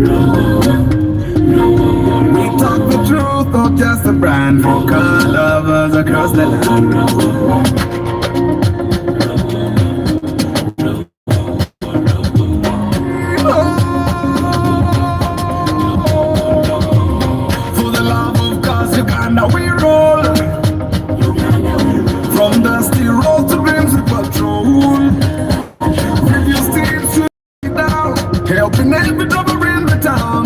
We talk the truth, not just a brand for car lovers across the land. For the love of cars, Uganda we roll. From dusty road to dreams we patrol. Review teams we down, helping every driver in the town.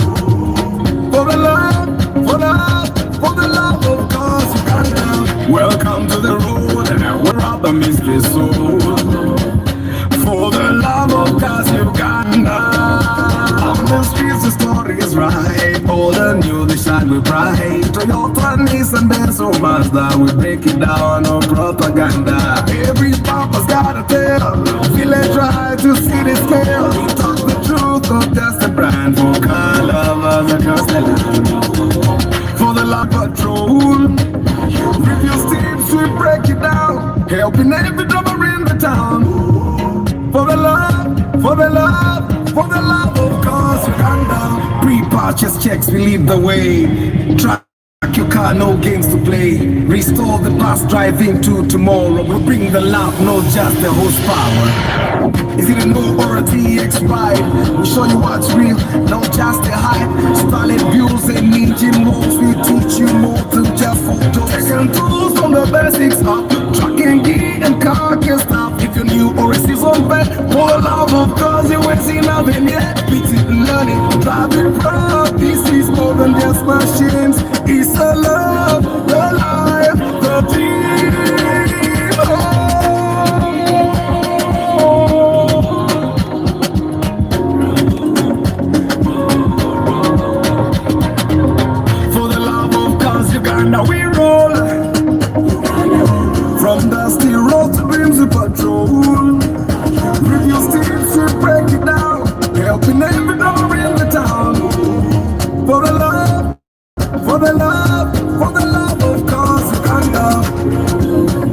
For the love, for the love, for the love of cars, Uganda. Welcome to the road, where all the mystery soul. For the love of cars, Uganda. On the streets the story is right. Old and new, they shine with pride. Toyota, Nissan, Benzo, Mazda, we break it down, no propaganda. Every papa's got a tale. Village try to see the scale. We talk the truth, not just a brand. For car lovers across the land. For the love patrol. Review teams, we break it down. Helping every driver in the town. For the love, for the love, for the love of cars, Uganda. Pre-purchase checks, we lead the way. Track your car, no games to play. Restore the past, driving to tomorrow. We bring the love, not just the horsepower. Is it a no or a TX ride? We show you what's real, not just a hype. Starlet views and engine modes. We teach you more than just photos. Second tools on the basics up. Trucking gear and car can stop. If you're new or a season vet, for the love of cars, you ain't seen nothing yet. Beat it learning, driving proud. This is more than just machines. It's a love, the life, the dream. For the love of cars, Uganda we roll. From dusty road to dreams we patrol. Review teams we break it down. Helping every door in the town. For the love, for the love, for the love of cars, Uganda.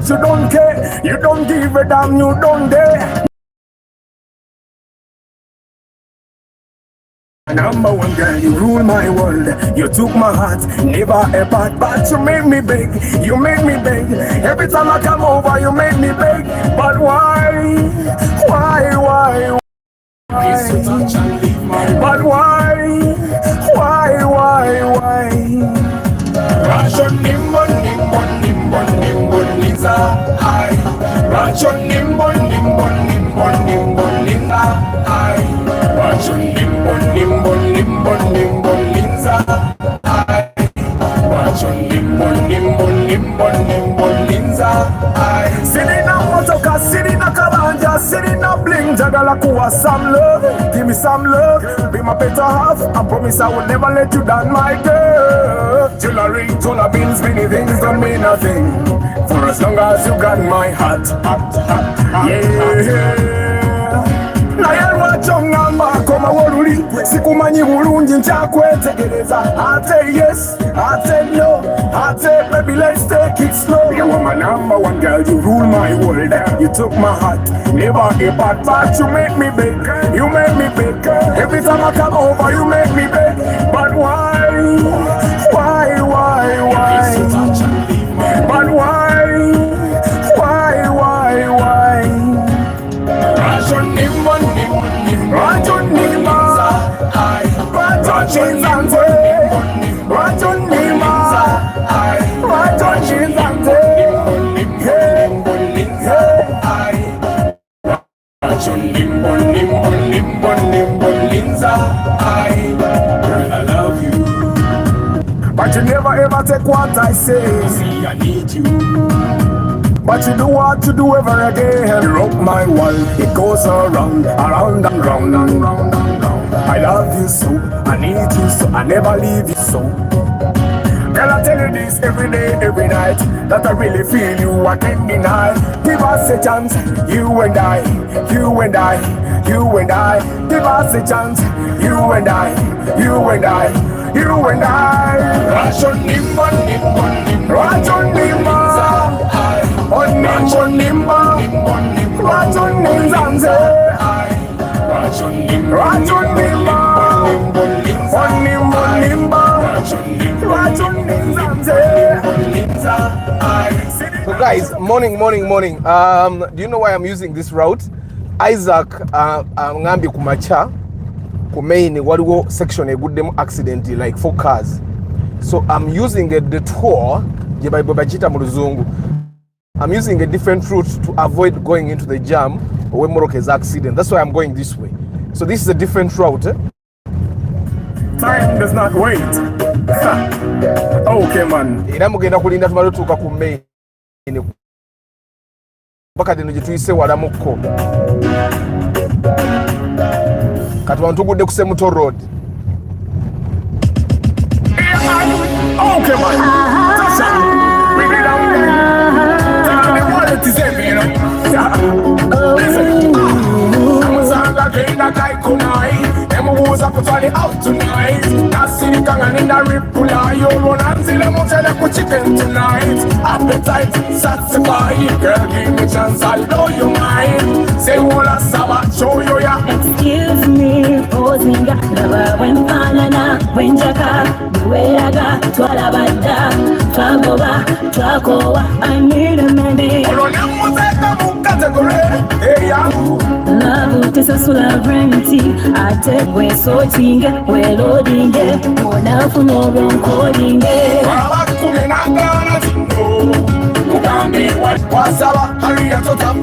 You don't care, you don't give a damn, you don't dare. Number one girl, you rule my world. You took my heart, never a part, but you made me beg, you made me beg. Every time I come over, you make me beg. But why? But why? Ration nimbo nimbo nimbo nimbo linza I. Ration nimbo nimbo nimbo nimbo linza I. Ration nimbo nimbo nimbo nimbo linza I. Ration nimbo nimbo nimbo nimbo linza I. Sitting on motoka, sitting on kabanja, sitting on bling, jagala kuwa some love. Give me some love, be my better half. I promise I will never let you down, my girl. Jewelry, dollar bills, many things don't mean nothing. For as long as you got my heart, yeah. Nayalwa chongamba koma woluli sikumanyi bulungi nkyakwetegereza. I say yes, I say no, I say baby let's take it slow. You were my number one girl, you rule my world. You took my heart, never a bad part. You made me beg, you made me beg. Every time I come over you make me beg. But why? But why? Ration nimbo nimbo nimbo Ration nimbo Ration nimbo Ration nimbo Ration nimbo nimbo nimbo nimbo linza I. Girl, I love you, but you never ever take what I say. See, I need you. But you do what you do ever again. You rock my world, it goes around, around and round and round and round. I love you so, I need you so, I never leave you so. Girl, I tell you this every day, every night, that I really feel you, I can't deny. Give us a chance, you and I, you and I, you and I. Give us a chance, you and I, you and I, you and I. Rachon nimba, nimba, nimba, Rachon nimba, on nimba, nimba, Rachon nimba, Rachon nimba, Rachon nimba, on nimba, nimba. So guys, morning. Do you know why I'm using this route? Isaac ngambi kumacha kumaini waliwo section eguddemu accident like 4 cars. So I'm using the detour jebachita mu luzungu. I'm using a different route to avoid going into the jam when Morocco's accident. That's why I'm going this way. So this is a different route. Time does not wait. Okay, man. Era mugenda kulinda tumalotuuka ku main mpaka dino gituyise walamukko kati wano tugudde ku Semuto road. Okay, man. Bring it down there. Tell me what it is, you know. Listen. Amazanga kenda kai kunai. Emubuza kutwali out tonight. Nasirikanga nina ripula. Yoronanzile mutele ku chicken tonight. Appetite satisfy. Girl, give me chance, I'll blow your mind. Say wala saba, show you ya. Excuse me, posinga. Lava wempanana, wenjaka. Duweraga, twalabada. Twagoba, twakowa. I need a maybe. Love is a sovereignty. I take we sorting, we loading it. Mona for no wrong coding it. Mugambi what was our hurry at the top.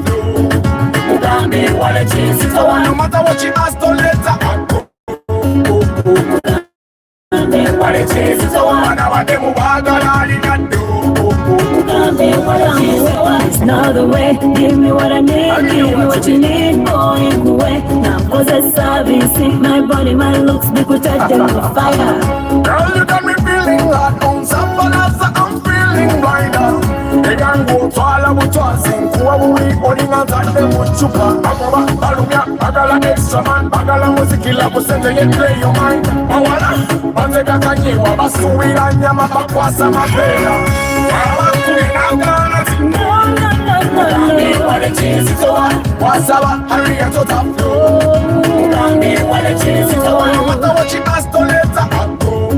Mugambi what it is. So no matter what you ask, don't let that go. What it is. So one hour demo it's not the way. Give me what I need, give me what you need. Going away now, cause I service my body, my looks, we could touch them with fire. Girl, you got me feeling hot on some balance, I'm feeling blinder. They can go to all of what you're saying. We holding on to them with chupa. Bagala, Balumia, Bagala, extra man, Bagala, Musikila, Pusente, you play your mind. Mawala, Banzeka Kanyewa, Basuila, Nyama, Bakwasa, Mapela. What it is, it's on. What's our hurry at the top floor? What it is, it's on. No matter what you ask, don't let that go.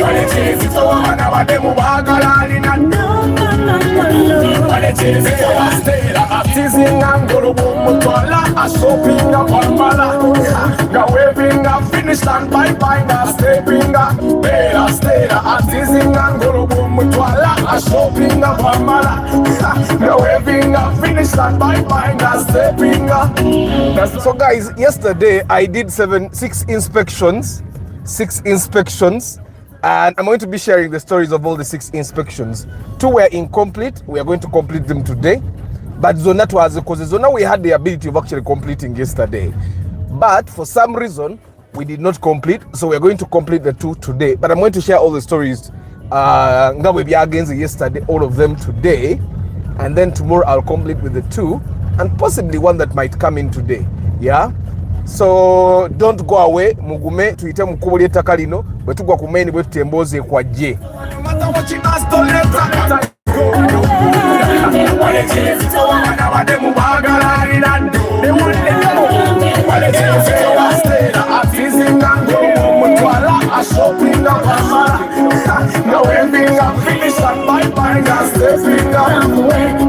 What it is, it's on. Our demo Bagala, what it is, it's on. Stay la teasing and go to Mutala, a shopping up on Mala. Now waving up, finish and bye now stepping up. Bella, stay la teasing and go to Mutala, a shopping up on Mala. Now waving up, finish and bye now stepping up. So guys, yesterday I did 6 inspections, and I'm going to be sharing the stories of all the 6 inspections. 2 were incomplete. We are going to complete them today. But Zona was because Zona we had the ability of actually completing yesterday. But for some reason, we did not complete. So we are going to complete the 2 today. But I'm going to share all the stories against yesterday, all of them today. And then tomorrow I'll complete with the 2 and possibly one that might come in today. Yeah. So don't go away. Mugume tuite mukubuli ettaka lino bwe tugwa ku main bwe tutemboze kwa je.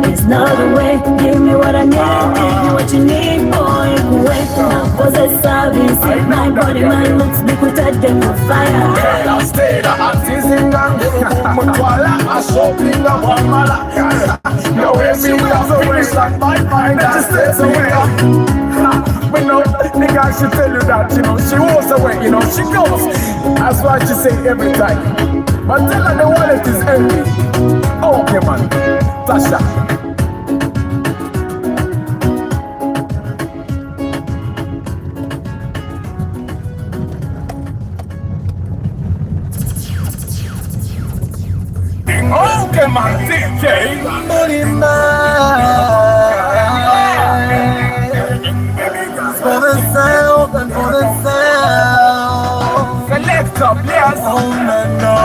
It's not the way. Give me what I need, give me what you need, boy. Cause I service my body, my looks, we could touch them with fire. But no, nigga, I should tell you that, you know, she walks away, you know, she goes. That's what she say every time. But tell her the wallet is empty. Oh, Okay, man. Tasha. Okay, man. DJ. Money man. For the sound and for the sound. Select up, yes. Oh, no.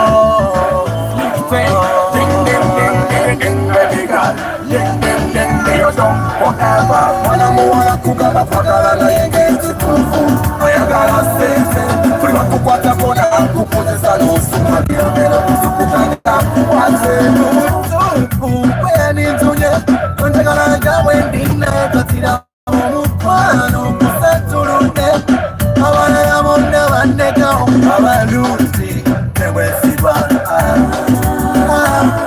Ding, ding, ding, ding, ding, baby girl. Ding, ding, ding, ding, you're done forever. Wana muwana kugaba kwagala na yenge chitufu. Ayagala sente. Tuli wakukwata kona kukozesa n'osuma. Biromero kusukukanga kuwaze. Wea nintunye. Njagala jawe ndine katira omukwano kusatulunde. Abana yabonde bandekao abaluzi tebwesigwa.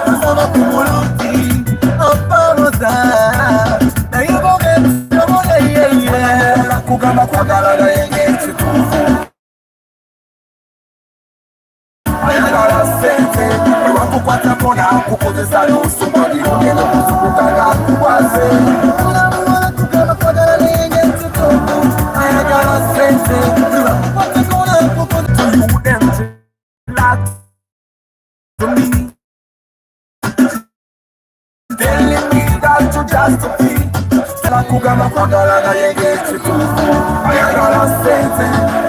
Asaba kumuluti apamoza. Kugamba kwagala na yenge chitufu. Ayagala sente. Wakukwata kona kukozesa n'osuma. Biromero kusukukanga kuwaze. Kugamba kwagala na yenge chitufu. Ayagala sente. Wakukwata kona kukozesa. You empty lot to me. Telling me that you just a fee. Kugamba kwagala na yenge chitufu. Ayagala sente.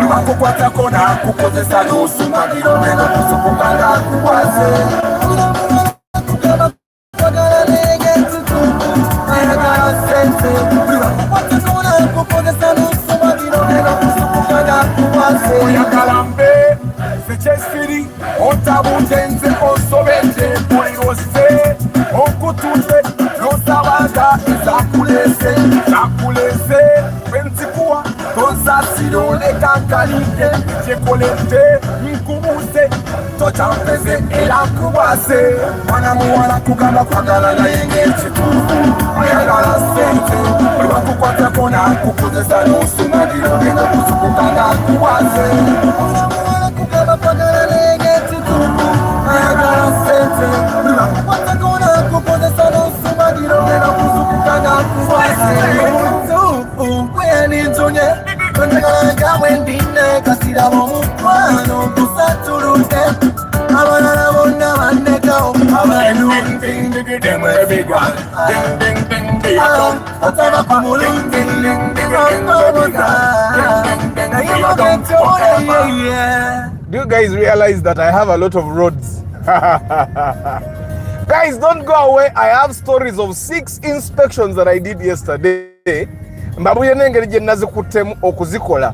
Wakukwata kona kukozesa n'osuma. Biromero kusukukanga kuwaze. Kugamba kwagala na yenge chitufu. Ayagala sente. Wakukwata kona kukozesa n'osuma. Biromero kusukukanga kuwaze. Oyagala mbe sekyesiri otabutenze osobedde bweyose okutudde n'osabaga ezakulese zakulese bwenzikuwa tozasira olekankalidde kyekoledde nkubuze tocampeze era nkubase. Mwana muwala kugamba kwagala na yenge chitufu. Ayagala sente. Wakukwata kona kukozesa n'osuma. Biromero kusukukanga kuwaze. Mwana muwala kugamba kwagala na yenge chitufu. Ayagala sente. Wakukwata kona kukozesa n'osuma. Biromero kusukukanga kuwaze. Wea nintunye. Njagala jawe ndine katira omukwano kusatulunde. Abana bonna bandekao abaluzi tebwesigwa. Asaba kumuluti apamoza. Do you guys realize that I have a lot of roads? Guys, don't go away. I have stories of 6 inspections that I did yesterday. Mbabuye nengeri gye nazikuttemu okuzikola.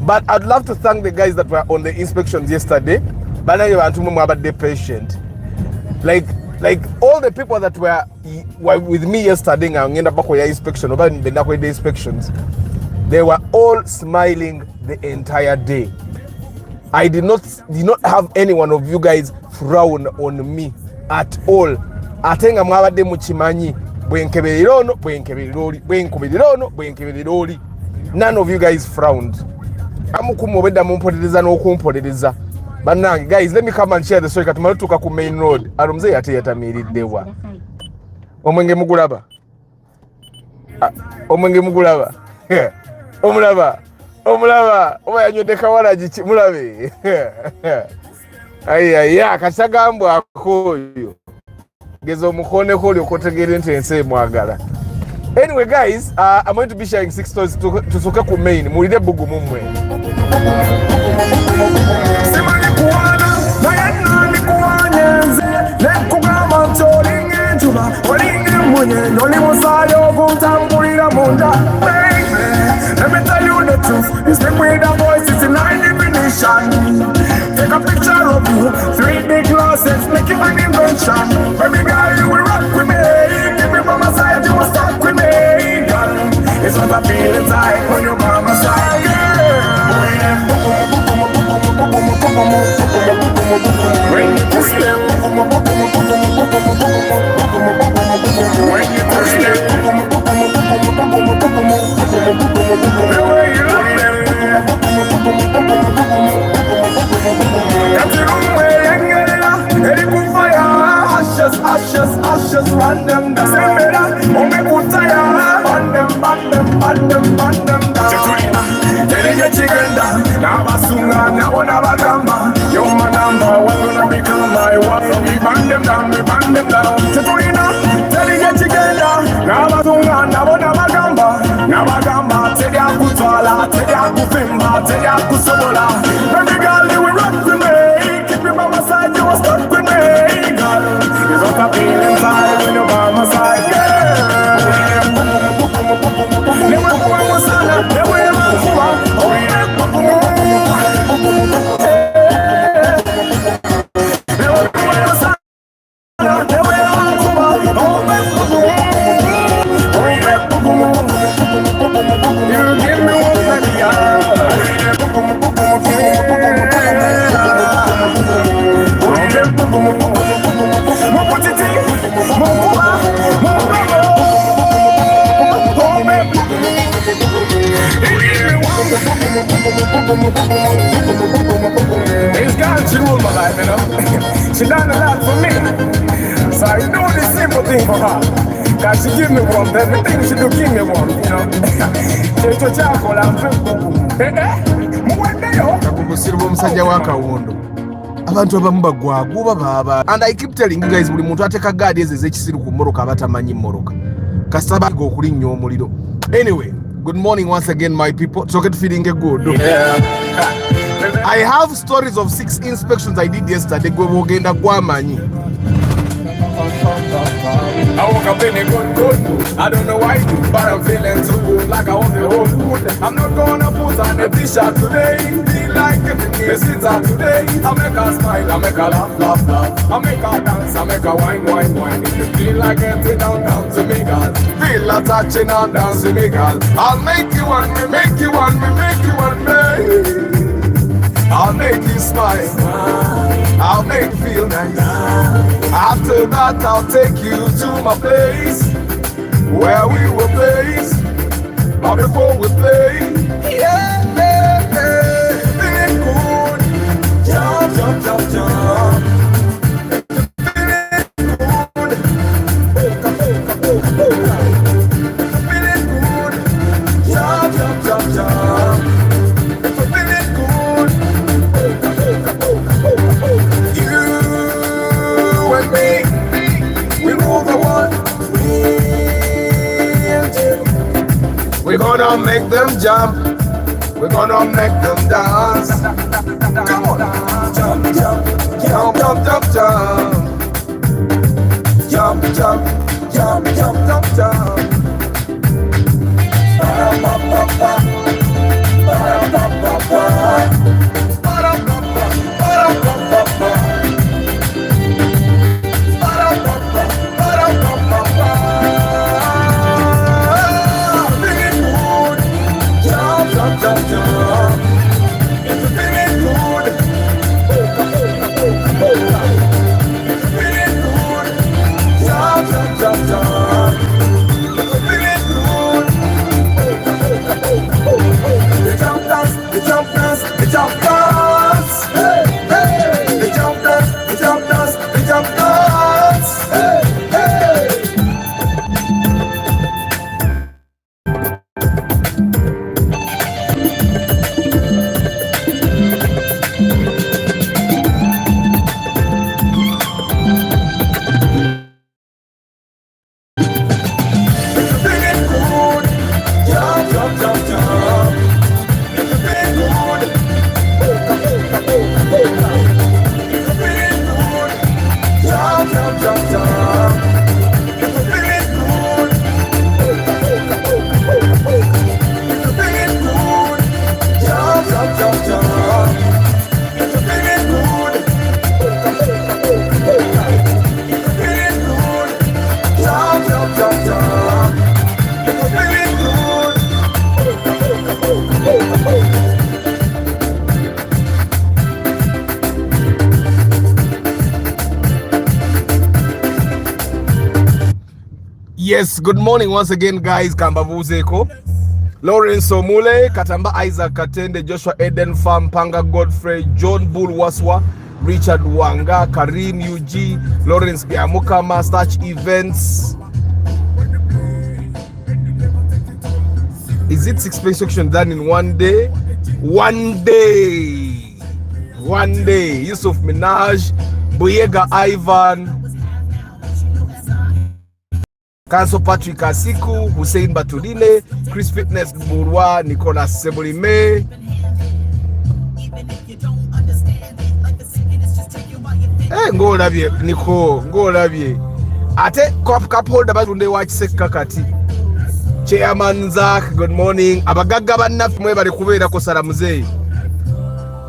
But I'd love to thank the guys that were on the inspections yesterday. Banaye bantu mwe mwabadde patient. Like all the people that were with me yesterday nga ngenda bakola inspection oba bendakola inspections. They were all smiling the entire day. I did not have any one of you guys frown on me at all. Atenga mwabadde mukimanyi bwenkebelera ono bwenkebelera oli bwenkubirira ono bwenkebelera oli. None of you guys frowned. Amukumobedda mumpolereza n'okumpolereza. Banange, guys, let me come and share the story. Katumalo tuka ku main road. Arumze yate yatamiriddewa. Omwenge mugulaba. Omwenge mugulaba. Omulaba. Oba yanywedde kawalagi mulabe. Ayaya, kasagambwa akoyo. Geza omukoneko oli okotegeera nti ensi emwagala. Anyway, guys, I'm going to be sharing 6 stories tusoke ku main. Mulide bugu mumwe. Let me tell you the truth. You speak with a voice, it's in high definition. Take a picture of you, 3 big glasses, make you an invention. Baby girl, you will rock with me. Give me by my side, you will stuck with me, girl. It's what I feel inside when you're by my side, when you push them, when you push them, the way you look them, that's the wrong way, and get it up, and it will fire, ashes, ashes. umekutaya bandem chetulina telinye chigenda n'abasunga nabo n'abagamba you're my number one gonna become my wife we bandem down chetulina telinye chigenda n'abasunga nabo n'abagamba teryakutwala teryakuvimba teryakusobola baby girl you will rock with me keep me by my side you will stuck with me girl it's what I feel inside when you're by my side It's God, she ruled my life, you know. She done a lot for me. So I do the simple thing for her. Cause she give me warmth, everything she do give me warmth, you know. Checho chako la Kakumbusirwa omusajja wa Kawondo. Abantu abamu bagwaguba baba. And I keep telling you guys, buli muntu ateka gaadi ezo ez'ekisiru ku mmoroka abatamanyi mmoroka. Kasaba go okulinnya omuliro. Anyway, good morning once again, my people. So get feeling good. yeah. I have stories of 6 inspections I did yesterday. Gwe bogenda gwamanyi. I woke up feeling good. I don't know why, but I'm feeling so good, like I want the whole food. I'm not gonna put on a t-shirt today. Feel like the seats are today. I make her smile, I make her laugh. I make her dance, I make her wine. If you feel like getting down to me, girl. Feel like touching on down to me, girl. I'll make you want me, make you want me. I'll make you smile. I'll make you feel nice. After that, I'll take you to my place where we will play. But before we play, feeling good. Jump. Feeling good. Jump. We're gonna make them jump. We're gonna make them dance. Come on. Jump. Yes, good morning once again, guys. Kambavuzeko, Lawrence Omule, Katamba Isaac Katende, Joshua Eden Farm, Panga Godfrey, John Bull Waswa, Richard Wanga, Karim UG, Lawrence Biamukama, Starch Events, Is it 6 inspection done in one day? One day. One day. Yusuf Minaj, Boyega Ivan, Kanso Patrick Asiku, Hussein Batuline, Chris Fitness Bourwa, Nicolas Sebolime. Ngo labye Nico, ngo labye. Ate cup holder batunde watch kakati. Chairman Zach, good morning. Abagaga bannaffe mwe bali kubeera ko salamuze.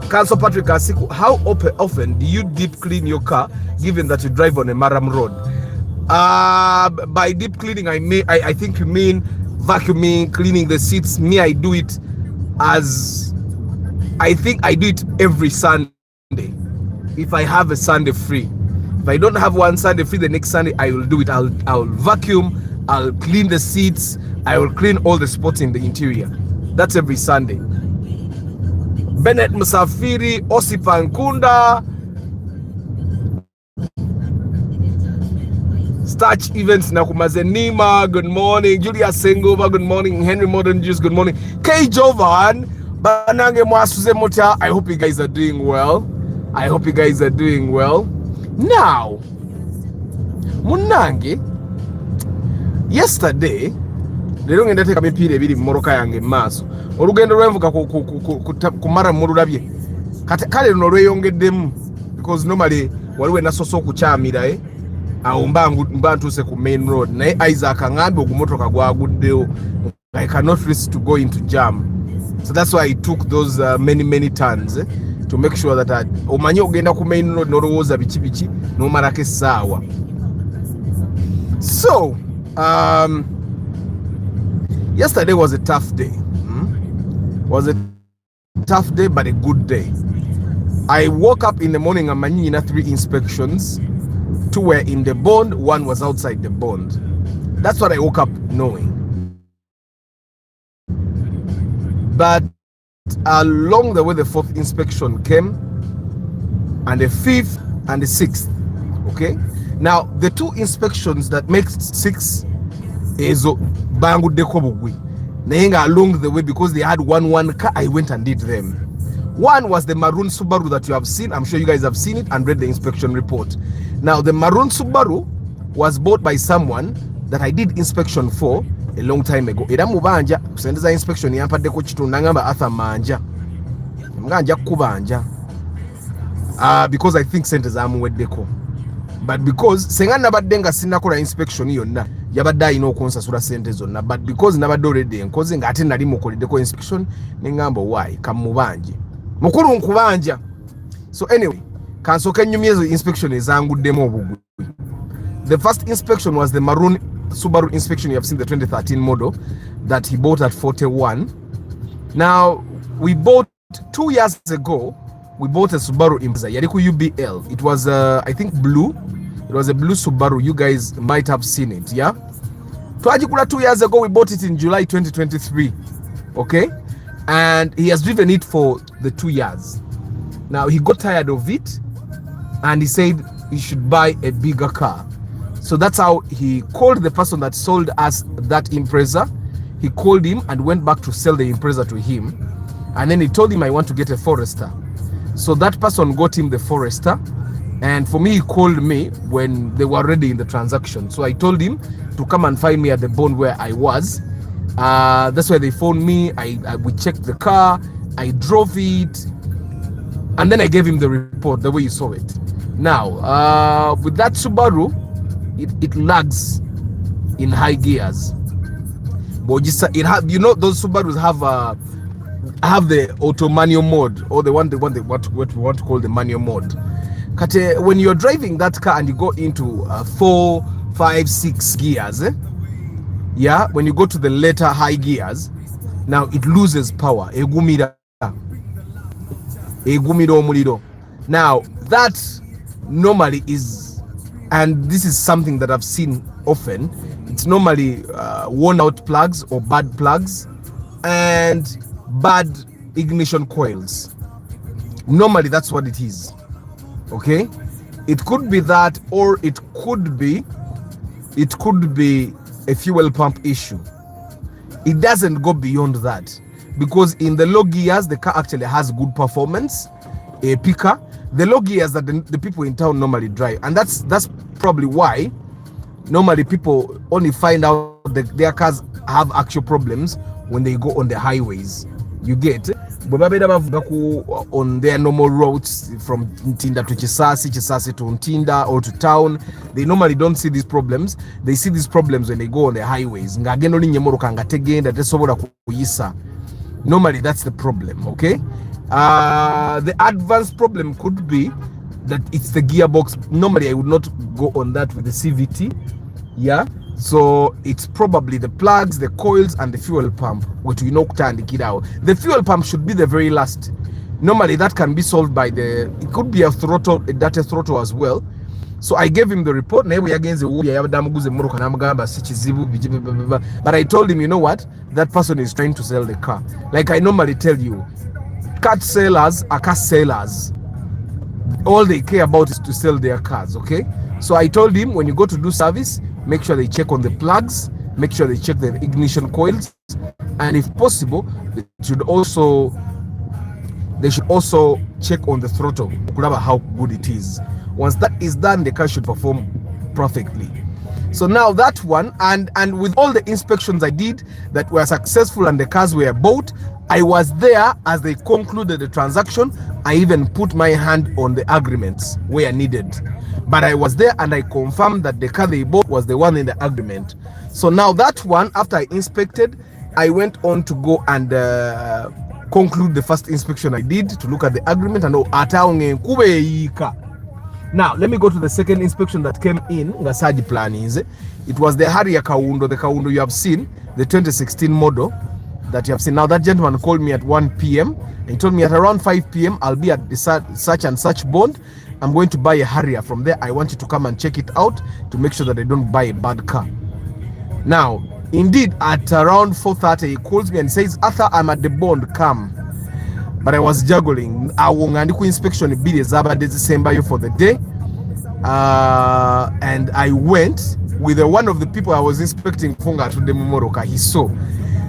Council Patrick Asiku, how often do you deep clean your car given that you drive on a Maram road? By deep cleaning, I think you mean vacuuming, cleaning the seats. Me, I do it every Sunday. If I have a Sunday free. If I don't have one Sunday free, the next Sunday I will do it. I'll vacuum, I'll clean the seats, I will clean all the spots in the interior. That's every Sunday. Bennett Musafiri, Osipa Nkunda, Starch Events Nakumazenima, good morning. Julia Sengova, good morning. Henry Modern Juice, good morning. K Jovan, Banange Mwasuze Mota, I hope you guys are doing well. I hope you guys are doing well. Now, Munange, yesterday, lero ngenda teka mipira ebiri mmoroka yange maaso olugendo lwenvuka kumara mululabye kale luno lweyongeddemu because normally waliwe nasoso okukyamira awo mba ntuuse ku main road naye Isaac aŋŋambye ogumotoka gwaguddewo. I cannot risk to go into jam, so that's why I took those many turns to make sure that omanyi ogenda ku main road nolowooza biki nomalako essaawa. So yesterday was a tough day. Was a tough day, but a good day. I woke up in the morning and Manina 3 inspections. 2 were in the bond, 1 was outside the bond. That's what I woke up knowing. But along the way, the 4th inspection came, and the 5th and the 6th. Okay. Now the 2 inspections that makes 6 is Bangu Dekobugwi. Nayenga along the way, because they had one car, I went and did them. One was the maroon Subaru that you have seen. I'm sure you guys have seen it and read the inspection report. Now the maroon Subaru was bought by someone that I did inspection for a long time ago. Era mubanja kusendeza inspection yampaddeko kitundu ngamba Arthur Manja. Mganja kubanja. Because I think sente zamuweddeko. But because senga nabadde nga sinakola inspection yonna yabadde alina okunsasula sente zonna, but because nabadde already enkoze nga ate nali mukoleddeko inspection nengamba why kamubanje mukulu nkubanja. So anyway, kansooke nnyumya ezo inspection ezanguddemu obugwi. The first inspection was the maroon Subaru inspection. You have seen the 2013 model that he bought at 41. Now we bought 2 years ago. We bought a Subaru Impreza Yariku UBL. It was I think blue. It was a blue Subaru. You guys might have seen it, yeah? Twajikula 2 years ago. We bought it in July 2023. Okay? And he has driven it for the 2 years. Now he got tired of it and he said he should buy a bigger car. So that's how he called the person that sold us that Impreza. He called him and went back to sell the Impreza to him. And then he told him, I want to get a Forester. So that person got him the Forester, and for me, he called me when they were already in the transaction. So I told him to come and find me at the bond where I was. That's why they phoned me. We checked the car, I drove it, and then I gave him the report the way you saw it. Now, with that Subaru, it lags in high gears. But you know, those Subarus have the auto manual mode, or what we want to call the manual mode. Kate, when you're driving that car and you go into 4, 5, 6 gears, yeah, when you go to the later high gears, now it loses power. Now that normally is, and this is something that I've seen often, it's normally worn out plugs or bad plugs and bad ignition coils. Normally that's what it is. Okay, it could be that, or it could be a fuel pump issue. It doesn't go beyond that, because in the low gears the car actually has good performance, a picker. The low gears that the people in town normally drive, and that's probably why normally people only find out that their cars have actual problems when they go on the highways. You get on their normal roads from Ntinda to Chisasi to Ntinda or to town. They normally don't see these problems. They see these problems when they go on the highways. Normally that's the problem. Okay, the advanced problem could be that it's the gearbox. Normally I would not go on that with the CVT. Yeah, so it's probably the plugs, the coils, and the fuel pump, which we know and the fuel pump should be the very last. Normally that can be solved by it could be a throttle, a data throttle as well. So I gave him the report, but I told him, you know what, that person is trying to sell the car. Like I normally tell you, car sellers are car sellers. All they care about is to sell their cars. Okay, so I told him, when you go to do service, make sure they check on the plugs, make sure they check the ignition coils, and if possible, they should also check on the throttle, how good it is. Once that is done, the car should perform perfectly. So now that one, and with all the inspections I did that were successful and the cars were bought, I was there as they concluded the transaction. I even put my hand on the agreements where needed. But I was there and I confirmed that the car they bought was the one in the agreement. So now that one, after I inspected, I went on to go and conclude the first inspection I did to look at the agreement and now let me go to the second inspection that came in. It was the Harrier Kaundo, the Kaundo you have seen, the 2016 model that you have seen. Now that gentleman called me at 1 p.m. and he told me at around 5 p.m. I'll be at the such and such bond. I'm going to buy a Harrier. From there, I want you to come and check it out to make sure that I don't buy a bad car. Now, indeed, at around 4:30, he calls me and says, Arthur, I'm at the bond, come. But I was juggling. I won't inspection December for the day. And I went with one of the people I was inspecting Funga to the Momoroka. He saw.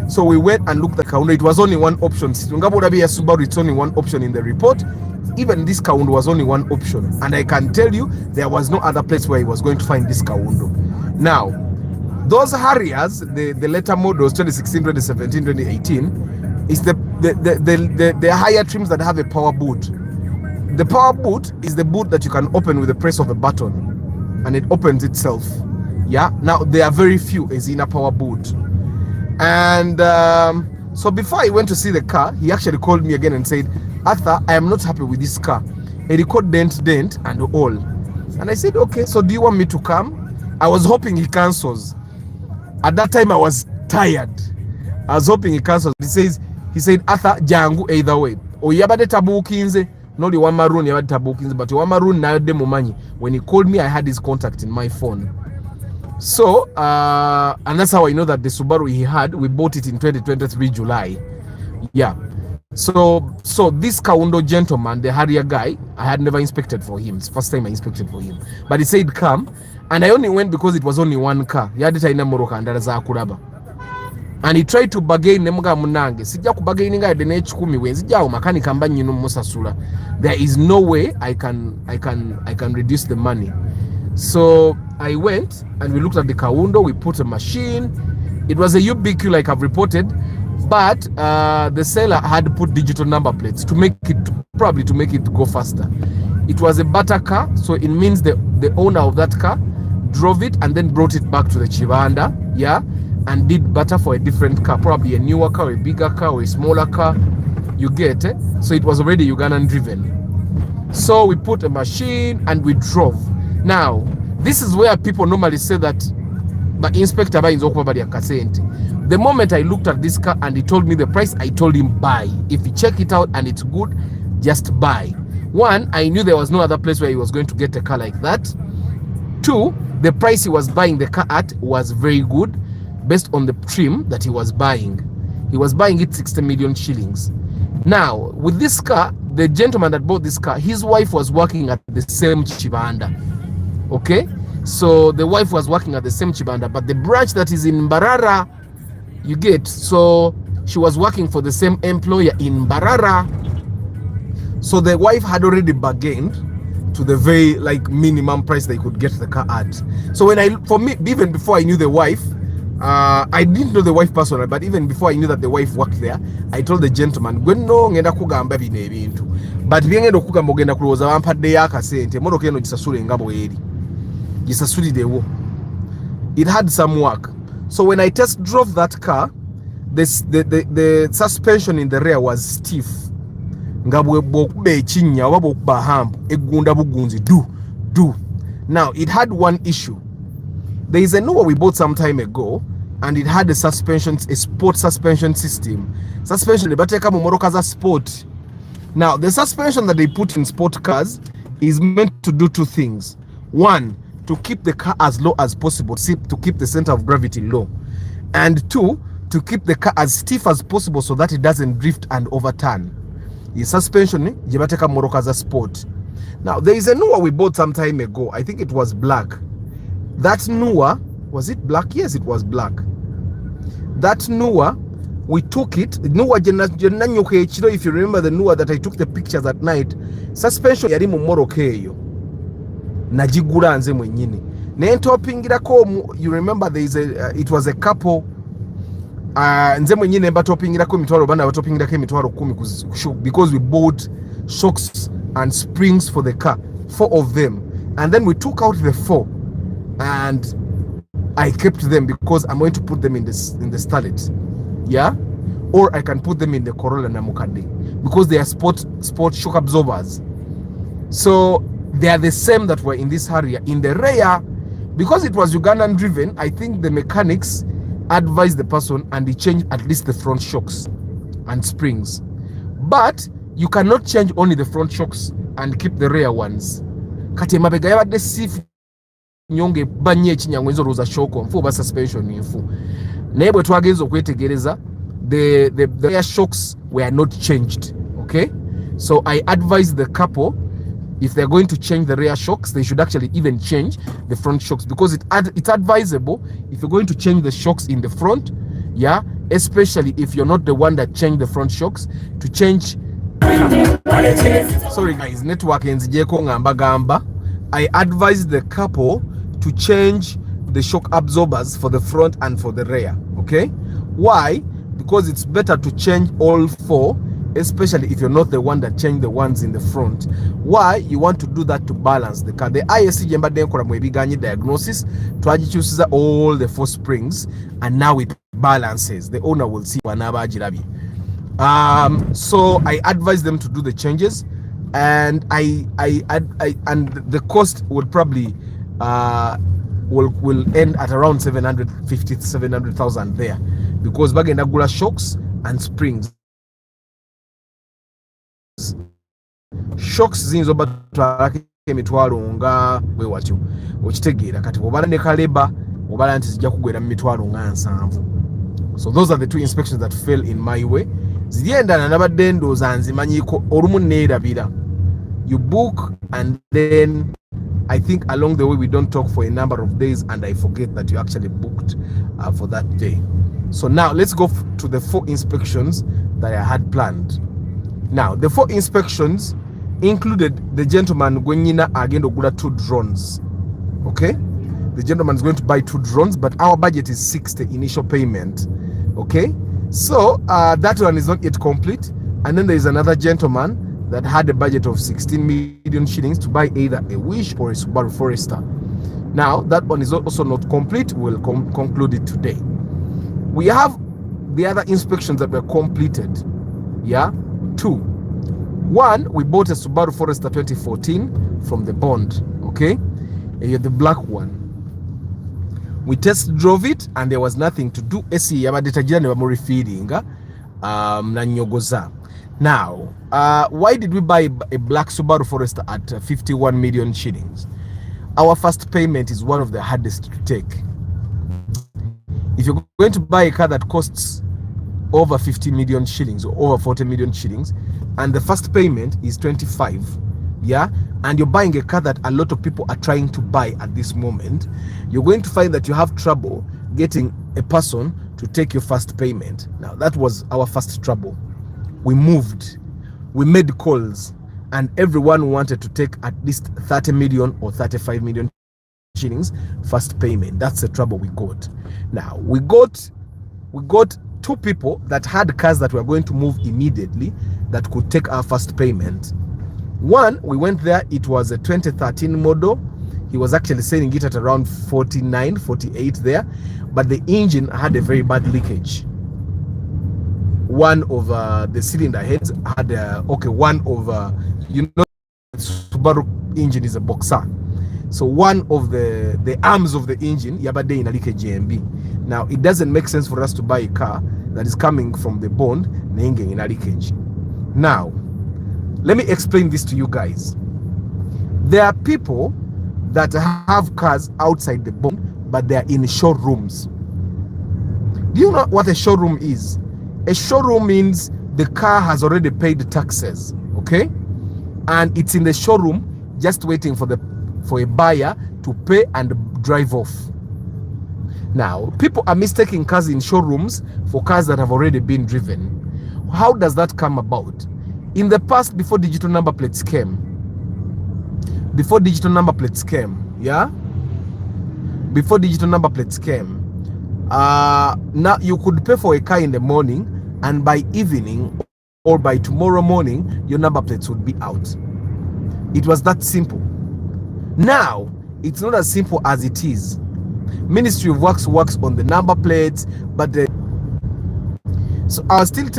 So we went and looked at the counter. It was only one option. It's only one option in the report. Even this Kaundo was only one option, and I can tell you there was no other place where he was going to find this Kaundo. Now, those Harriers, the later models 2016, 2017, 2018, is the higher trims that have a power boot. The power boot is the boot that you can open with the press of a button, and it opens itself. Yeah. Now there are very few as in a power boot, and so before I went to see the car, he actually called me again and said, Arthur, I am not happy with this car. A record dent and all. And I said, okay, so do you want me to come? I was hoping he cancels. At that time I was tired. I was hoping he cancels. He said, Arthur, jangu either way. O yabade tabukinze, not the one maroon yabade tabukinze, but the one maroon na demo money. When he called me, I had his contact in my phone. So, and that's how I know that the Subaru he had, we bought it in 2023 July. Yeah. So this Kaundo gentleman, the Harrier guy, I had never inspected for him. It's the first time I inspected for him. But he said come, and I only went because it was only one car. And he tried to bargain nemuga munange. Sija kubagaininga dene chukumi wenzi jao makani kambanyi no musasula. There is no way I can reduce the money. So I went and we looked at the Kaundo. We put a machine. It was a UBQ like I've reported. But the seller had put digital number plates to make it go faster. It was a butter car, so it means the owner of that car drove it and then brought it back to the Chivanda, yeah, and did butter for a different car, probably a newer car, a bigger car, or a smaller car. You get it? So it was already Ugandan driven. So we put a machine and we drove. Now, this is where people normally say that but inspector by the moment I looked at this car and he told me the price, I told him buy. If you check it out and it's good, just buy. One, I knew there was no other place where he was going to get a car like that. Two, the price he was buying the car at was very good based on the trim that he was buying. He was buying it 60 million shillings. Now, with this car, the gentleman that bought this car, his wife was working at the same Chibanda. Okay? So the wife was working at the same Chibanda, but the branch that is in Mbarara, You get? So she was working for the same employer in Barara. So the wife had already bargained to the very like minimum price they could get the car at. So for me, even before I knew the wife, I didn't know the wife personally, but even before I knew that the wife worked there, I told the gentleman, "Gwenno ngenda kugamba bino ebintu." But byengenda okugamba ogenda kulowooza bampadde yakasente, emotoka eno gisasule nga bweri. Gisasulirewo. It had some work. So when I test drove that car, the suspension in the rear was stiff. Nga bw'okuba ekinnya oba bw'okuba hampu eggunda bugunzi do. Now it had one issue. There is a new one we bought some time ago, and it had a sport suspension system. Suspension bateka mu motoka za sport. Now the suspension that they put in sport cars is meant to do two things. One, to keep the car as low as possible, to keep the center of gravity low, and two, to keep the car as stiff as possible so that it doesn't drift and overturn. The suspension jibateka mu motoka za sport. Now there is a new one we bought some time ago. I think it was black. That Nua, was it black? Yes, it was black. That Nua, we took it. Nua jenanyuke, if you remember the Nua that I took the pictures at night, suspension yari mu motoka eyo. Najigula nze mwenyini. Nentopingirako, you remember there is it was a couple. Nze mwenyini mbatopingirako emitwalo bana batopingirako emitwalo 10 because we bought shocks and springs for the car, 4 of them, and then we took out the 4. And I kept them because I'm going to put them in the Starlet, yeah, or I can put them in the Corolla Namukade because they are sport shock absorbers. So they are the same that were in this area. In the rear, because it was Ugandan driven, I think the mechanics advised the person and they changed at least the front shocks and springs. But you cannot change only the front shocks and keep the rear ones. Kati mabega yabadde sifu nyonge banye ekinyango ezo roza shoko mfu ba suspension infu naye bwe twagenza okwetegereza the rear shocks were not changed. Okay, so I advise the couple, if they're going to change the rear shocks, they should actually even change the front shocks, because it's advisable if you're going to change the shocks in the front, yeah, especially if you're not the one that changed the front shocks, to change. Sorry guys, network enzijeko ngamba gamba. I advise the couple to change the shock absorbers for the front and for the rear. Okay, why? Because it's better to change all 4, especially if you're not the one that changed the ones in the front. Why? You want to do that to balance the car. The ISC jemba denkora mwebiganyi diagnosis twagikyusiza all the 4 springs, and now it balances. The owner will see wanaba jirabi. So I advise them to do the changes, and and the cost would probably will end at around 750,000 there, because bagenda gula shocks and springs. Shocks zinzo batwalako emitwalo nga bwe watyo okitegeera kati obala ne kaleba obala nti zijja kugwera mu mitwalo nga 7. So those are the 2 inspections that fell in my way. Ziri endala nabadde ndooza nzimanyiko olumu neerabira. You book and then I think along the way we don't talk for a number of days and I forget that you actually booked for that day. So now let's go to the 4 inspections that I had planned. Now the 4 inspections included the gentleman gwenyina agenda okugula 2 drones. Okay, the gentleman is going to buy 2 drones, but our budget is 60 initial payment. Okay, so that one is not yet complete. And then there is another gentleman that had a budget of 16 million shillings to buy either a Wish or a Subaru Forester. Now that one is also not complete. We'll conclude it today. We have the other inspections that were completed. Yeah, 2. One, we bought a Subaru Forester 2014 from the bond. Okay, the black one. We test drove it and there was nothing to do. Now, why did we buy a black Subaru Forester at 51 million shillings? Our first payment is one of the hardest to take. If you're going to buy a car that costs over 50 million shillings or over 40 million shillings, and the first payment is 25, yeah, and you're buying a car that a lot of people are trying to buy at this moment, you're going to find that you have trouble getting a person to take your first payment. Now, that was our first trouble. We moved, we made calls, and everyone wanted to take at least 30 million or 35 million shillings first payment. That's the trouble we got. Now, we got 2 people that had cars that were going to move immediately that could take our first payment. One, we went there, it was a 2013 model. He was actually selling it at around 49, 48 there, but the engine had a very bad leakage. One of the cylinder heads had one of Subaru engine is a boxer, so one of the arms of the engine yabade in a leakage GMB. Now it doesn't make sense for us to buy a car that is coming from the bond in a leakage. Now let me explain this to you guys. There are people that have cars outside the bond, but they are in showrooms. Do you know what a showroom is? A showroom means the car has already paid the taxes, okay? And it's in the showroom just waiting for a buyer to pay and drive off. Now, people are mistaking cars in showrooms for cars that have already been driven. How does that come about? In the past, before digital number plates came, now you could pay for a car in the morning, and by evening or by tomorrow morning your number plates would be out. It was that simple. Now it's not as simple as it is. Ministry of Works works on the number plates, but so I'll still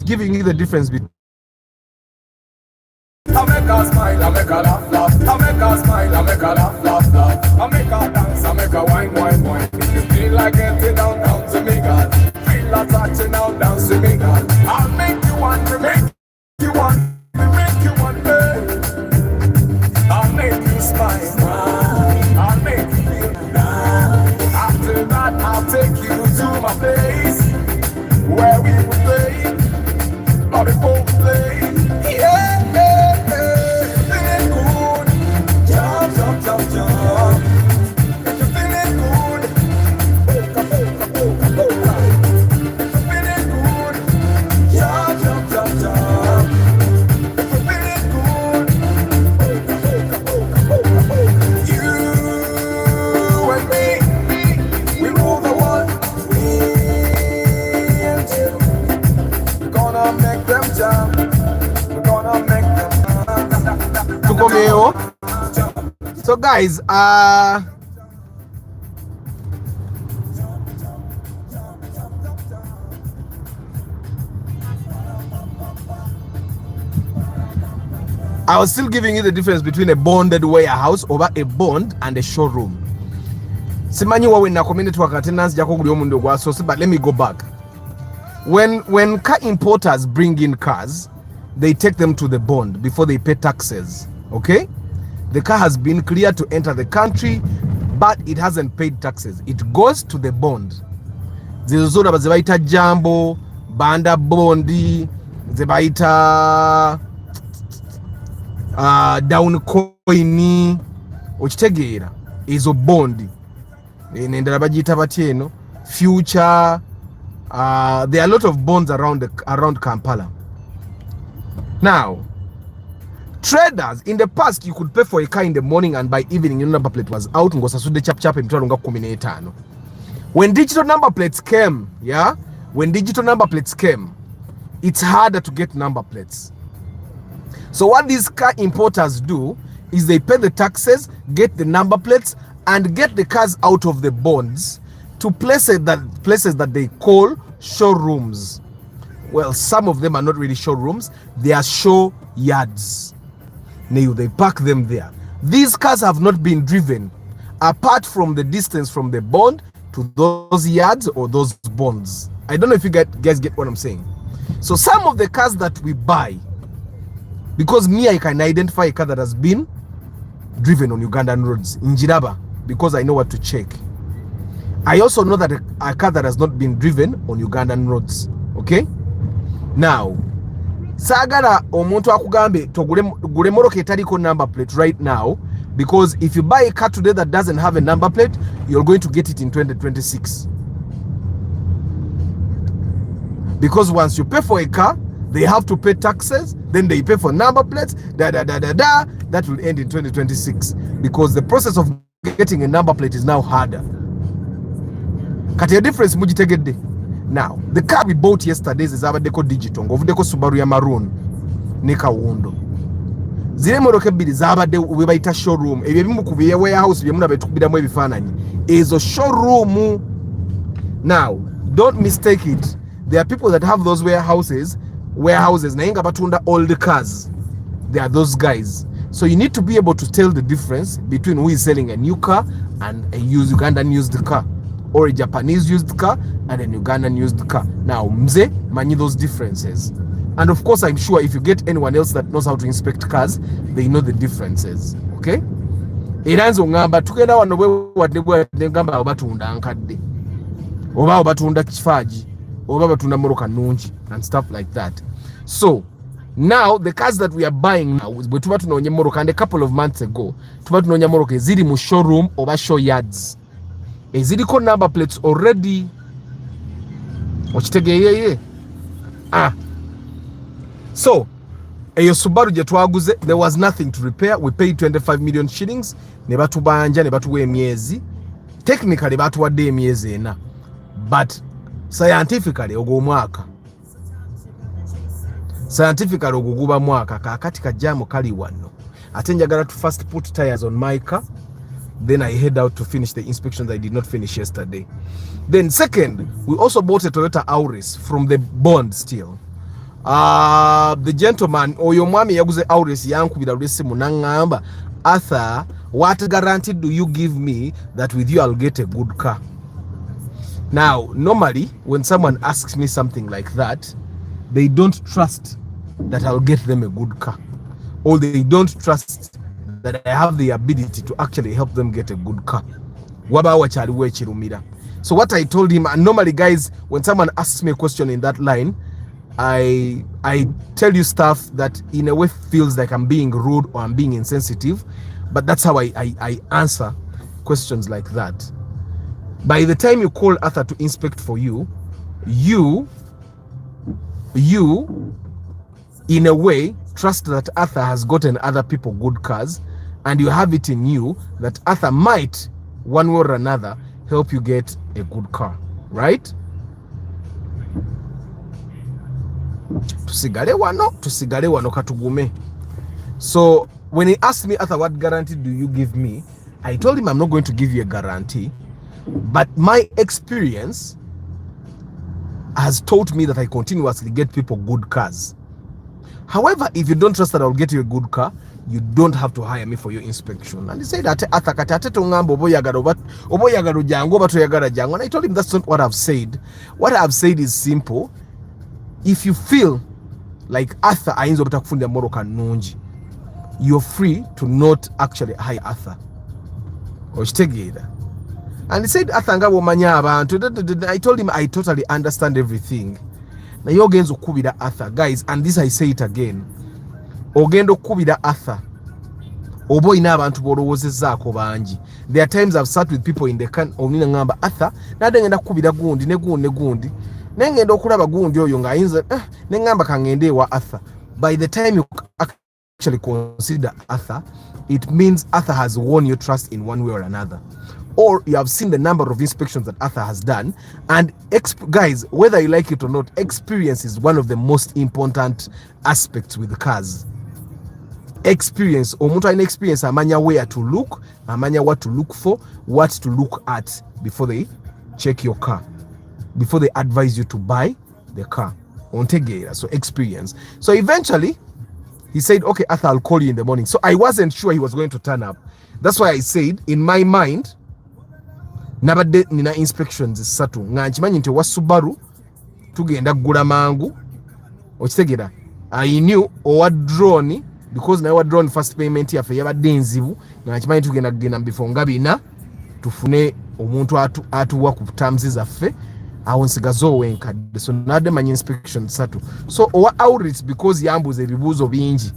giving you the difference between I make her smile, I make her laugh, laugh. I make her smile, I make her laugh, laugh, laugh. I make her dance, I make her wine, wine, wine. If you feel like getting down, down to me, God. Feel like touching out, dance to me, God. I'll make you want to make you want to make you want to. I'll make you smile, I'll make you feel nice. After that, I'll take you to my place where we will play, or before we play, yeah. So guys, I was still giving you the difference between a bonded warehouse or a bond and a showroom. Simanyi wawe na community work attendance jako guli omundo gwa so, but let me go back. When car importers bring in cars, they take them to the bond before they pay taxes, okay? The car has been cleared to enter the country, but it hasn't paid taxes. It goes to the bond. Zilizora bazibaita jambo, banda bondi, zibaita down coin, okitegeera ezo bondi. Nendala bagita batyeno, future. There are a lot of bonds around Kampala. Now, traders, in the past, you could pay for a car in the morning and by evening your number plate was out. When digital number plates came, it's harder to get number plates. So what these car importers do is they pay the taxes, get the number plates, and get the cars out of the bonds to places that they call showrooms. Well, some of them are not really showrooms, they are show yards. Now they park them there. These cars have not been driven apart from the distance from the bond to those yards or those bonds. I don't know if you guys get what I'm saying. So some of the cars that we buy, because me, I can identify a car that has been driven on Ugandan roads in Jiraba because I know what to check. I also know that a car that has not been driven on Ugandan roads. Okay? Now, sagala omuntu akugambe togule moroka etaliko number plate right now, because if you buy a car today that doesn't have a number plate, you're going to get it in 2026. Because once you pay for a car, they have to pay taxes, then they pay for number plates, that will end in 2026, because the process of getting a number plate is now harder. Kati ya difference mujitegedde. Now, the car we bought yesterday is abadeko digital, ovudeko Subaru ya maroon ne kawundo. Zile motoka ebbiri zabadde we bayita showroom, ebyo ebimu ku bye warehouse bye mulaba tukubiramu ebifaananyi, ezo showroom. Now, don't mistake it. There are people that have those warehouses naye nga batunda old cars. They are those guys. So you need to be able to tell the difference between who is selling a new car and a used Ugandan used car, or a Japanese used car and an Ugandan used car. Now, mze manyi those differences. And of course, I'm sure if you get anyone else that knows how to inspect cars, they know the differences. Okay? Iranzo ngamba tukenda wano bwe ngamba batunda nkadde. Oba batunda kifaji, oba batunda moroka nungi and stuff like that. So, now the cars that we are buying now, bwe tuba tunoonye moroka, and a couple of months ago, tuba tunoonye moroka eziri mu showroom oba show yards. Eziriko number plates already. Okitegeeyeye? So, eyo Subaru gye twaguze, there was nothing to repair. We paid 25 million shillings. Ne batubanja, ne batuwa emyezi. Technically batuwadde emyezi ena. But scientifically ogwo mwaka. Scientifically oguguba mwaka. Kakati kajamu kali wano. Ate njagala to first put tires on my car. Then I head out to finish the inspections I did not finish yesterday. Then second, we also bought a Toyota Auris from the bond still. The gentleman oyo mwami yaguze Auris yankubira lwesimu nangamba, Arthur, what guarantee do you give me that with you I'll get a good car? Now, normally when someone asks me something like that, they don't trust that I'll get them a good car, or they don't trust that I have the ability to actually help them get a good car. So what I told him, and normally guys, when someone asks me a question in that line, I tell you stuff that in a way feels like I'm being rude or I'm being insensitive, but that's how I answer questions like that. By the time you call Arthur to inspect for you, you in a way trust that Arthur has gotten other people good cars, and you have it in you that Arthur might, one way or another, help you get a good car, right? Tusigale wano katugume. So when he asked me, Arthur, what guarantee do you give me? I told him I'm not going to give you a guarantee, but my experience has taught me that I continuously get people good cars. However, if you don't trust that I'll get you a good car, you don't have to hire me for your inspection. And he said that and I told him that's not what I've said. What I've said is simple. If you feel like Arthur ayinza obutakufunda moroka nungi, you're free to not actually hire Arthur. Okitegeera. And he said Arthur nga bwomanya abantu. I told him I totally understand everything. Na yo ogenza okubira Arthur, guys, and this I say it again. Ogenda okubira Arthur oba oyina abantu b'olowoozezaako bangi. There are times I've sat with people in the can omulina ngamba Arthur nadde ngenda kukubira gundi ne gundi nengenda okulaba gundi oyo ng'ayinza nengamba kangende ewa Arthur. By the time you actually consider Arthur, it means Arthur has won your trust in one way or another, or you have seen the number of inspections that Arthur has done. And guys, whether you like it or not, experience is one of the most important aspects with cars. Experience, omuntu alina experience amanya where to look, amanya what to look for, what to look at before they check your car, before they advise you to buy the car. So experience. So eventually he said, okay, Arthur, I'll call you in the morning. So I wasn't sure he was going to turn up. That's why I said in my mind, nabadde nina inspections esatu nga nkimanyi nti wa Subaru tugenda kugula mangu. Okitegeera, I knew owa drone, because naye wa drone first payment yaffe yabadde nzibu nga nkimanyi tugenda kugenda mu bifo nga bina tufune omuntu atuwa ku terms zaffe, awo nsigaze owenkadde. So nadde manyi inspection satu. So owa Auris, because yambuza ebibuuzo bingi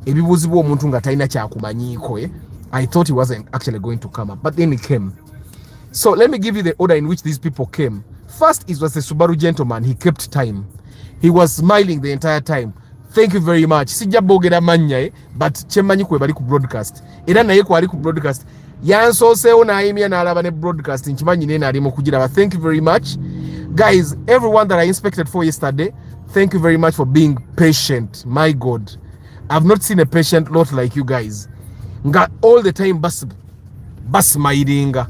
ebibuuzibwa omuntu nga talina kyakumanyiiko, I thought he wasn't actually going to come up, but then he came. So let me give you the order in which these people came. First, it was the Subaru gentleman. He kept time. He was smiling the entire time. Thank you very much. Sijja bogera manya but chemanyi kwe bali ku broadcast. Era naye ko ali ku broadcast. Yansooseewo n'ayimya n'alaba ne broadcast nkimanyi naye n'ali mu kugiraba. Thank you very much. Guys, everyone that I inspected for yesterday, thank you very much for being patient. My God. I've not seen a patient lot like you guys. Nga all the time bas mairinga.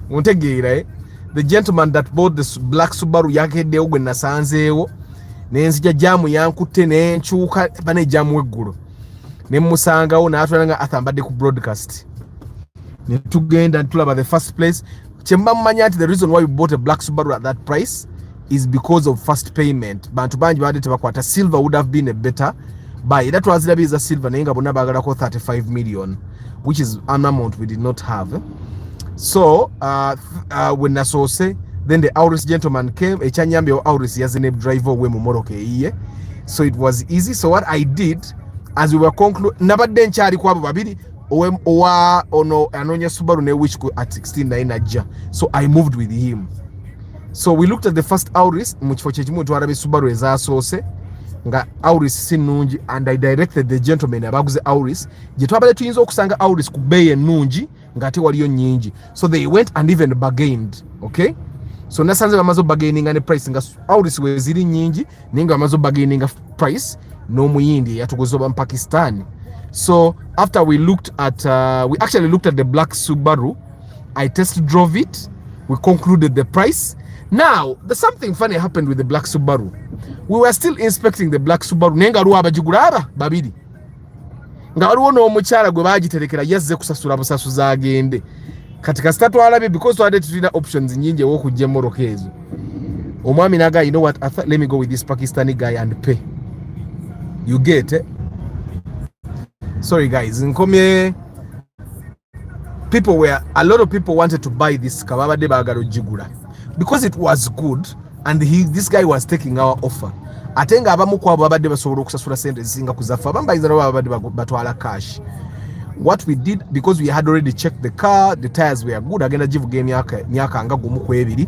Untegeera The gentleman that bought this black Subaru yakeddewo gwe nasanzeewo. Nenzija jamu yankutte nenkyuka bane jamu weggulu. Ne musangawo n'atwala nga athambadde ku broadcast. Ne tugenda ntulaba the first place. Kyemba mmanya nti the reason why we bought a black Subaru at that price is because of first payment. Bantu bangi badde tebakwata. Silver would have been a better buy. That was the silver naye nga bonna baagalako 35 million, which is an amount we did not have. So when nasoose, then the Auris gentleman came. Ekyanyambye Auris yazine driver we mu Morocco eyiye. So it was easy. So what I did as we were concluding, nabadde nkyali kwabo babiri owa ono anonya Subaru ne which at 16 najja. So I moved with him. So we looked at the first Auris mu kifo kye kimu twalabe Subaru ezasoose nga Auris sinungi, and I directed the gentleman abaguze Auris gye twabale tuyinza okusanga Auris ku beeyi ennungi ngate waliyo nyingi. So they went and even bargained. Okay, so nasanze bamazo bargaining ne price nga Auris we ziri nyingi ninga bamazo bargaining price no muyindi yatugozoba mu Pakistan. So after we looked at we actually looked at the black Subaru, I test drove it, we concluded the price. Now there's something funny happened with the black Subaru. We were still inspecting the black Subaru nenga ruwa abajigula babiri nga waliwo n'omukyala gwe bagiterekera yazze kusasula busasuza agende kati kasita twalabe because twade tulina options nyingi okujja Morocco ezo. Omwami naga, you know what, let me go with this Pakistani guy and pay. You get it? Sorry guys, nkomye a lot of people wanted to buy this kababade bagalo jigula because it was good and this guy was taking our offer. Atenga abamu kwa babadde basobola okusasula sente zisinga kuzafa abambayiza nabo babadde batwala cash. What we did, because we had already checked the car, the tires were good, agenda jivuga emyaka nga gumu ku ebiri.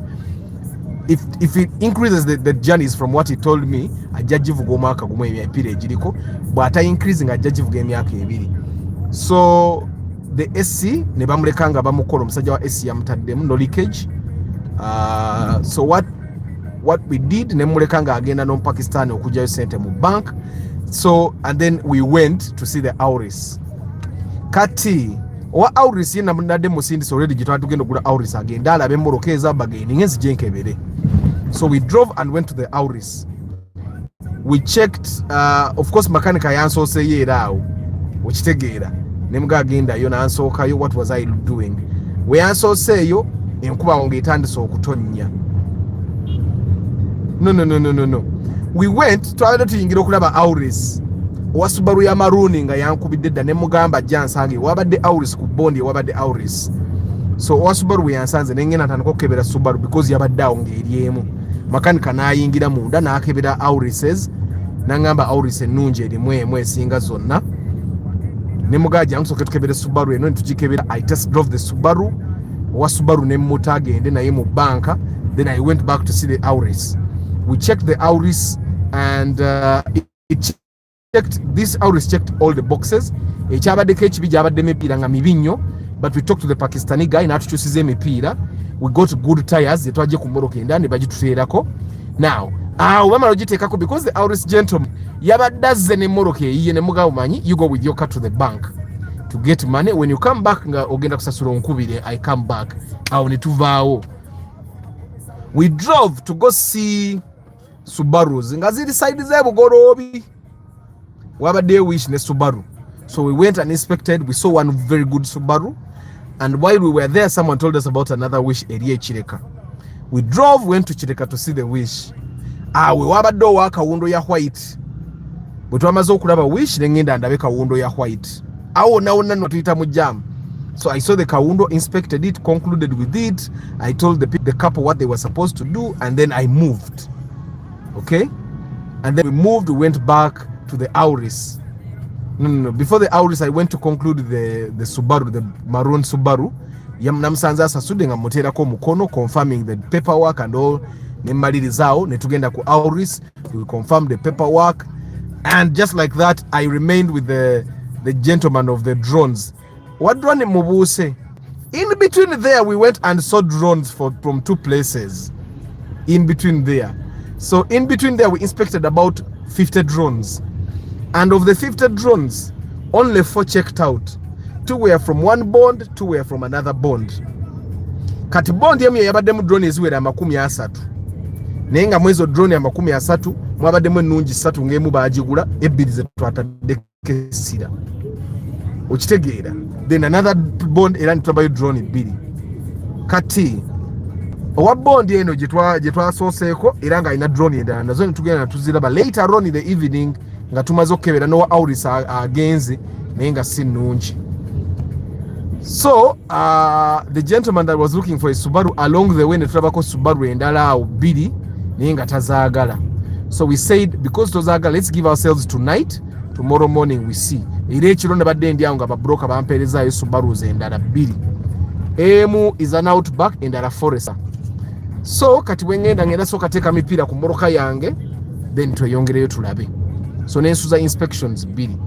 If it increases the journeys from what he told me, ajja jivuga omwaka gumu emipira egiriko, bw'ata increasing ajja jivuga emyaka ebiri. So the SC ne bamulekanga bamukola omusajja wa SC yamutaddemu no leakage. So what we did, nemulekanga agenda no Pakistan okujayo sente mu bank. So and then we went to see the Auris. Kati wa Auris yena munadde musindisa already gitwa tugenda okugula Auris agenda alabe Morocco eza bageni ngenzi jenkebere. So we drove and went to the Auris. We checked of course mechanic yansoose yeeraawo okitegeera nemuga agenda yo nansookayo. What was I doing? We yansooseeyo enkuba wange etandise okutonnya. No. We went twalade tuyingira okulaba Auris. Owa Subaru ya maruni nga yankubidde dda ne mugamba jansange wabadde Auris ku bondi wabadde Auris. So owa Subaru yansanze nengena natandika okukebera Subaru because yabadde awo ng'eri emu. Makanika n'ayingira munda n'akebera Aurises n'angamba Auris ennungi erimu emu esinga zonna. Ne mugamba jansoke tukebere Subaru eno netugikebera. I test drove the Subaru. Owa Subaru ne mmuta agende naye mu banka. Then I went back to see the Auris. We checked the Auris and this Auris checked all the boxes. Ekyabadde kekibi gyabadde emipiira nga mibi nnyo, but we talked to the Pakistani guy n'atukyusiza emipiira. We got good tires etwajje ku Morocco enda ne bagituteerako. Now bamala ogiteekako because the Auris gentleman yabadde azze ne Morocco eyiye ne mugabo manyi you go with your car to the bank to get money. When you come back nga ogenda kusasula onkubire, I come back awo ne tuvaawo. We drove to go see Subarus nga ziri side ze Bugorobi wabadde wish ne Subaru. So we went and inspected. We saw one very good Subaru, and while we were there someone told us about another wish eri Chireka. We drove, went to Chireka to see the wish. We wabadde owa kawundo ya white. Bwe twamaze okulaba wish ne ngenda ndabe kawundo ya white. Awo nawonna no tuyita mu jam. So I saw the kawundo, inspected it, concluded with it. I told the couple what they were supposed to do, and then I moved. Okay? And then we moved, we went back to the Auris. No. Before the Auris, I went to conclude the Subaru, the maroon Subaru. Namsanza sasude nga muterako mukono, confirming the paperwork and all. ne mmalirizawo ne tugenda ku Auris, we confirmed the paperwork, and just like that I remained with the gentleman of the drones. What drone mubuse? In between there we went and saw drones from 2 places. In between there. So in between there we inspected about 50 drones. And of the 50 drones, only 4 checked out. 2 were from one bond, 2 were from another bond. Kati bond yemu yabademu drone eziwera 30. Nenga mwezo drone ya 30 mwabademu ennungi 3 ngemu baagigula, 2 ze twatadde kesira. Okitegeera. Then another bond era nitwabayo drone 2. Kati owa bond eno gye twasoseeko era nga alina drone endala nazo netugenda tuziraba later on in the evening nga tumaze okukebera n'owa Auris agenze naye nga si nnungi. So the gentleman that was looking for a Subaru along the way netulabako Subaru endala awo 2 naye nga tazaagala. So we said because tozaagala, let's give ourselves tonight, tomorrow morning we see. Era ekiro ne badde ndi awo nga babroka bampeerezaayo Subaru endala 2. Emu is an Outback endala Forester. So kati ngenda so kateeka mipiira ku moroka yange, then tweyongereyo tulabe. So nensuza inspections 2.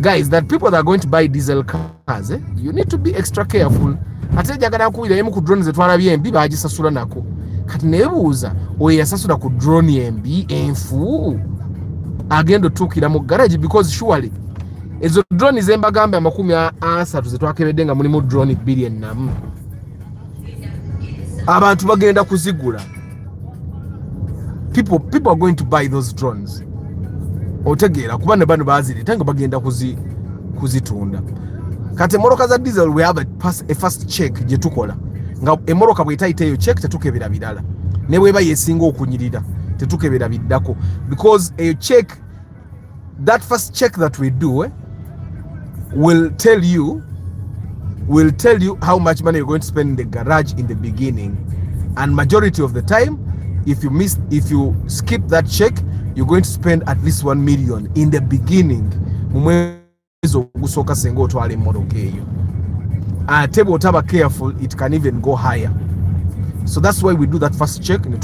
Guys, that people that are going to buy diesel cars, you need to be extra careful. Ate jagala nkubira emu ku drone zetwalabye embi bagisasula nako. Kati nebuuza oyo yasasula ku drone embi enfu agenda otuukira mu garage, because surely ezo drone zembagambe 30 zetwakebedde nga mulimu drone 2 ennamu. Abantu bagenda kuzigula. People are going to buy those drones. Otegeera kuba ne bano bazireta nga bagenda kuzitunda. Kati emoroka za diesel we have a first check gye tukola. Nga emoroka bwetayiteeyo check tetukebera birala. Ne bweba yesinga okunyirira tetukebera biddako. Because a check, that first check that we do will tell you how much money you're going to spend in the garage in the beginning. And majority of the time, if you skip that check, you're going to spend at least 1 million in the beginning. Table otaba careful, it can even go higher. So that's why we do that first check. Mu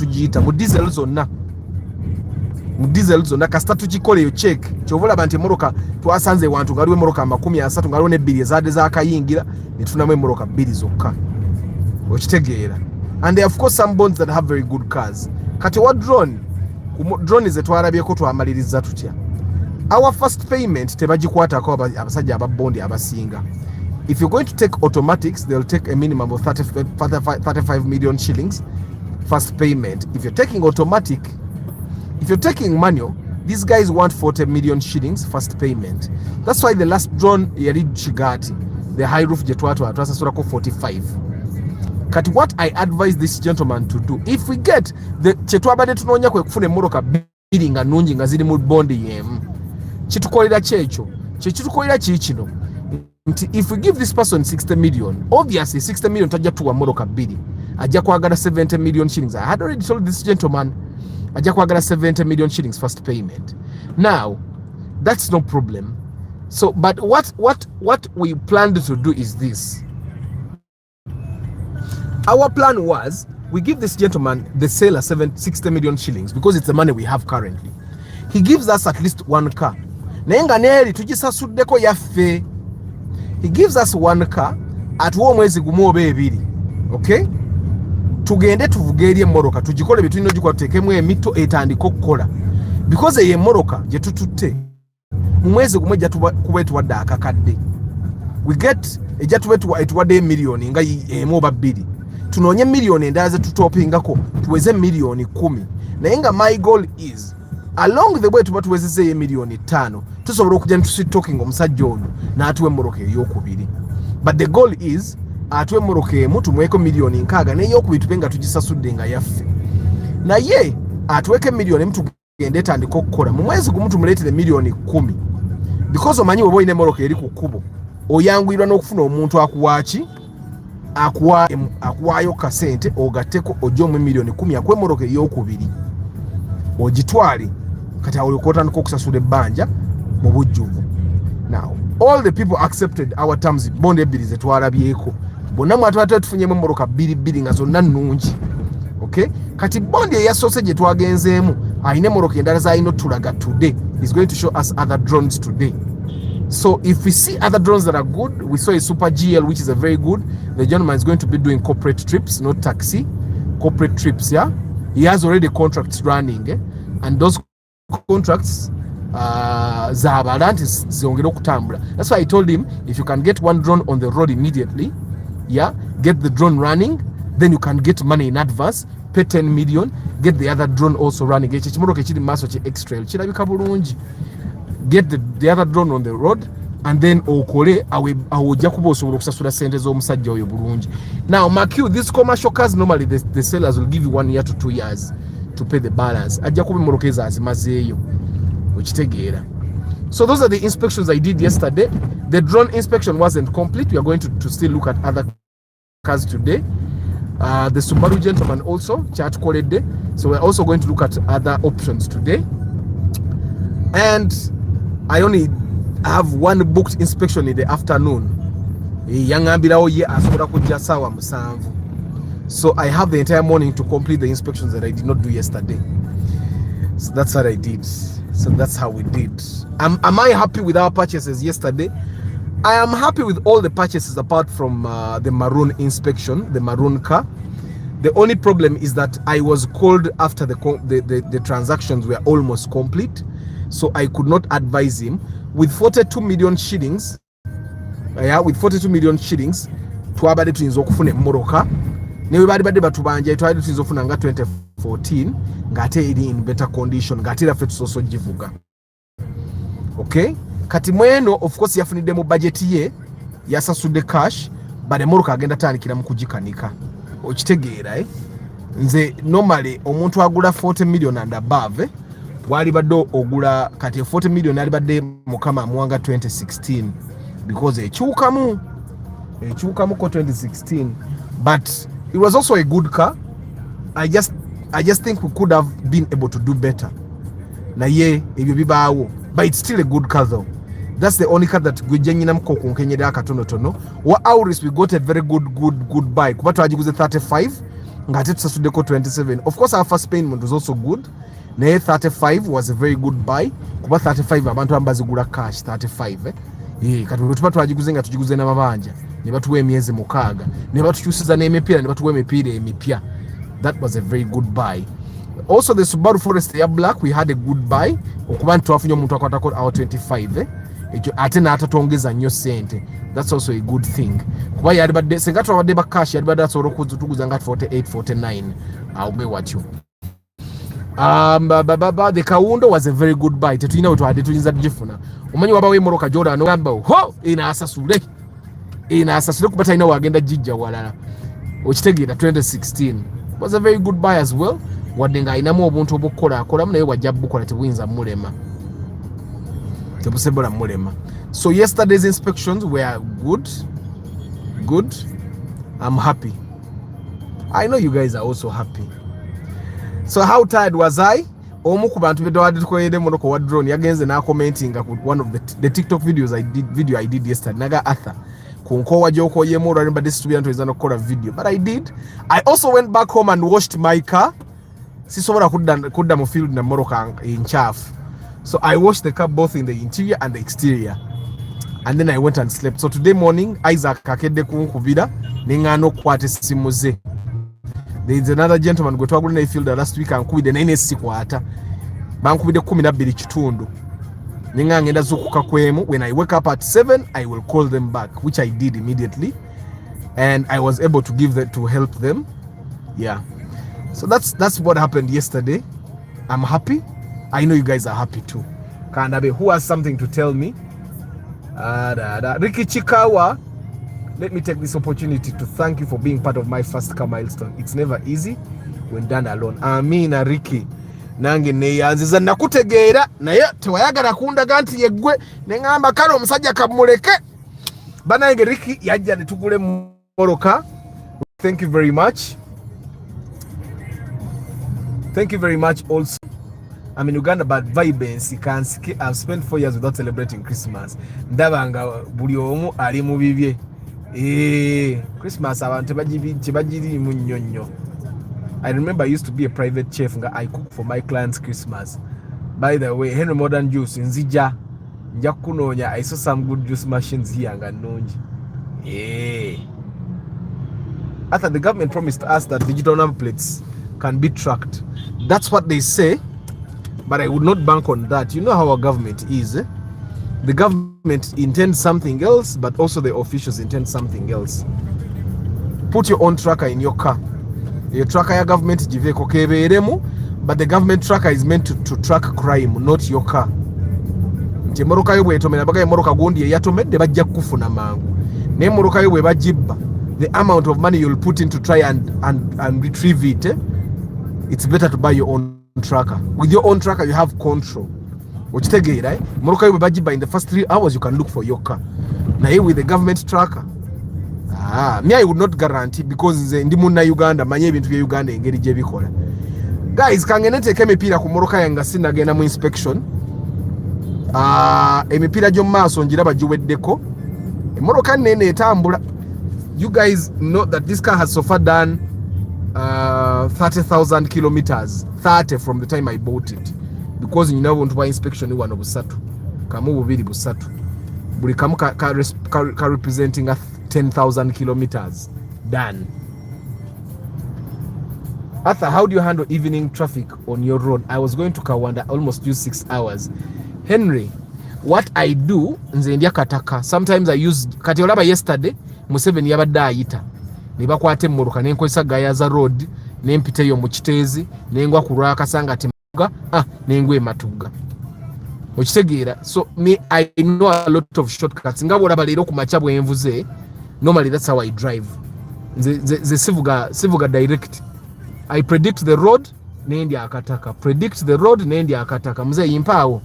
diesel zonna kasita tukikola eyo check kyovola bantu emoroka twasanze wantu ngaliwo emoroka 30 ngaliwo ne 2 ezaade zaakayingira ne tunamu emoroka 2 zokka. Okitegeera. And there are of course some bonds that have very good cars. Kati wa drone zetwalabyeko twamaliriza tutya. Our first payment tebagikwatako abasajja ababondi abasinga. If you're going to take automatics, they'll take a minimum of 35 million shillings first payment. If you're taking automatic, if you're taking manual, these guys want 40 million shillings first payment. That's why the last drone yali Chigati, the high roof jetwatu atwasasurako 45. Kati what I advise this gentleman to do, if we get the chetwabade tunonya kwe kufune moroka bili nga nunji nga zili mu bondi yemu, chitukolera checho, chitukolera chichino. If we give this person 60 million, obviously 60 million tajja tuwa moroka bili. Ajja kwagala 70 million shillings. I had already told this gentleman ajja kwagala 70 million shillings first payment. Now, that's no problem. So, but what we planned to do is this. Our plan was, we give this gentleman, the seller, 60 million shillings because it's the money we have currently. He gives us at least 1 car. Nenga neri tujisasuddeko yaffe. He gives us 1 car at mwezi gumu oba 2. Okay? Tugende tuvuge eri emmoroka tugikole bitulina ogikora tuteekemu emito etandika okukola. Because eyo emmoroka gye tututte mu mwezi gumu ejja kuba etuwadde akakadde. We get ejja tuba etuwadde emiliyoni nga emu oba 2. Tunoonye miliyoni endala ze tutopingako tuweze miliyoni 10. Naye nga my goal is along the way tuba tuwezezeeyo emiliyoni 5 tusobola okujja netusitookinga omusajja ono n'atuwa emmoroka ey'okubiri. But the goal is atuwe emmoroka emu tumuweeko miliyoni 6 n'ey'okubiri tube nga tugisasudde nga yaffe. Naye atuweeko emiliyoni emu tugende etandika okukola mu mwezi gumu tumuleetere miliyoni 10. Because omanyi bw'oba olina emmoroka eri ku kkubo oyanguyirwa n'okufuna omuntu akuwaaki akuwaayo kasente ogatteko ojja omu miliyoni 10 akuwa emmoroka ey'okubiri ogitwale kati awo okotandika okusasula ebbanja mu bujjuvu. Now all the people accepted our terms. Bondi 2 zetwalabyeko bonna mwatwate tufunyemu emmoroka 2 nga zonna nnungi. Okay, kati bondi ya sausage twagenzeemu aine moroka endala zalina tulaga today. He's going to show us other drones today. So if we see other drones that are good, we saw a Super GL, which is a very good. The gentleman is going to be doing corporate trips, not taxi, corporate trips. Yeah, he has already contracts running, and those contracts ziongera okutambula. That's why I told him, if you can get one drone on the road immediately, yeah, get the drone running, then you can get money in advance, pay 10 million, get the other drone also running. Get the other drone on the road, and then okole awojja kuba osobola okusasula sente z'omusajja oyo bulungi. Now mark you, these commercial cars normally the sellers will give you 1 year to 2 years to pay the balance. Ajja kuba emmoloka ezo azimazeeyo okitegeera. So those are the inspections I did yesterday. The drone inspection wasn't complete. We are going to still look at other cars today. The Subaru gentleman also chat called day, so we're also going to look at other options today. And I only have one booked inspection in the afternoon. So I have the entire morning to complete the inspections that I did not do yesterday. So that's what I did. So that's how we did. Am I happy with our purchases yesterday? I am happy with all the purchases apart from the maroon inspection, the maroon car. The only problem is that I was called after the transactions were almost complete. So I could not advise him. With 42 million shillings, with 42 million shillings, twabadde tuyinza okufuna emmoroka newe bali badde batubanja twali tuyinza okufuna nga 2014 ng'ate eri in better condition ng'ate era ffe tusoose ogivuga. Okay, kati mweno of course yafunidde mu budget ye, yasasudde cash, but emmoroka agenda tandikira mu kugikanika. Okitegeera nze normally omuntu agula 40 million and above wali badde ogula kati 40 million ali badde mukama mwanga 2016 because ekyukamu ko 2016, but it was also a good car. I just think we could have been able to do better. Naye ebyo bibaawo, but it's still a good car though. That's the only car that gwe nyina mko kunkenyera akatonotono. Wa Auris we got a very good buy. Kuba twagiguze 35 ngate tusasuddeko 27. Of course our first payment was also good. Naye 35 was a very good buy. Kuba 35 abantu ambazigula cash 35 kati tuba twagiguze nga tugiguze n'amabanja ne batuwa emyezi mukaaga ne batukyusiza n'emipiira ne batuwa emipiira emipya. That was a very good buy. Also the Subaru Forester ya black we had a good buy okuba nti twafunye omuntu akwatako awo 25 ekyo ate n'atatongeza nnyo sente. That's also a good thing. Kuba yali badde senga twabadde ba cash yali badde asobola okutuguza nga 48 49 awo bwe watyo. The Kawundo was a very good buy. Tetulina we twadde tuyinza tugifuna. Omanyi wabawo emmoroka Jordan ogamba ho inaasasule kuba talina wagenda jijja walala. Okitegeera 2016 was a very good buy as well. Wadde nga ayinamu obuntu obukolakolamu naye wajja bukola tebuyinza mulema, tebusobola mulema. So yesterday's inspections were good. I'm happy. I know you guys are also happy. So how tired was I? Omu ku bantu bedde tukoyede monoko wa drone yagenze na commenting one of the TikTok videos I did yesterday. Naga Arthur kunkowa joko yemo olwali mbadde situbira ntoyinza n'okukola video, but I did. I also went back home and washed my car. Sisobola kudda mu field na moroka nchafu. So I washed the car both in the interior and the exterior, and then I went and slept. So today morning Isaac akedde kunkubira nengano kwate simu ze. There is another gentleman gwe twagula na field last week ankubide na ine sikwata bankubide 12 kitundu ninga ngenda zukuka kwemu. When I wake up at 7 I will call them back, which I did immediately, and I was able to give that to help them. Yeah, so that's what happened yesterday. I'm happy. I know you guys are happy too. Kandabe, who has something to tell me? Ricky Chikawa, let me take this opportunity to thank you for being part of my first car milestone. It's never easy when done alone. Amina Ricky. Nange neyanziza nakutegeera naye tewayagala kundaga nti yeggwe nengamba kale omusajja kamuleke. Banange Ricky yajja ne tugule moroka. Thank you very much. Thank you very much also. I'm in Uganda, but vibrancy can ski. I've spent 4 years without celebrating Christmas. Ndabanga buli omu ali mu bibye. Christmas abantu bagiri munnyonnyo. I remember I used to be a private chef nga I cook for my clients Christmas. By the way, Henry Modern Juice nzija nja kunonya. I saw some good juice machines here nga nonji. Yeah. After the government promised us that digital number plates can be tracked. That's what they say, but I would not bank on that. You know how our government is. The government intends something else, but also the officials intend something else. Put your own tracker in your car. Your tracker ya government jiveko keberemu, but the government tracker is meant to track crime, not your car. Nti moroka yo bwetomera baga moroka gondi yatomedde bajja kufuna mangu. Ne moroka yo bwe bajibba, the amount of money you'll put in to try and retrieve it, it's better to buy your own tracker. With your own tracker, you have control. Which take it, right? Moroka you bajiba in the first 3 hours, you can look for your car. Now here with the government tracker, me I would not guarantee because ndi munna Uganda manye ebintu bya Uganda engeri gye bikola. Guys, kangene teke emipira ku moroka yanga sinagenda mu inspection. Emipira gyo maaso njira bagiweddeko. Moroka nene etambula. You guys know that this car has so far done 30,000 kilometers. 30 from the time I bought it. Because you know want to buy inspection ni wano busatu. Kamu bubiri busatu. Buli kamu ka representing 10,000 kilometers done. Arthur, how do you handle evening traffic on your road? I was going to Kawanda, almost used 6 hours. Henry, what I do, nze ndya kataka. Sometimes I use kati olaba yesterday Museveni yabadde ayita. Ne bakwate mmoroka ne nkozesa Gayaza road ne mpiteyo mu Kiteezi ne ngwa ku Lwakasanga Temuga ne ngwe Matuga. Okitegeera. So me I know a lot of shortcuts. Nga bolaba leero ku macha bwenvuze. Normally that's how I drive. The sivuga direct. I predict the road ne ndya akataka. Predict the road ne ndya akataka. Mzee yimpaawo.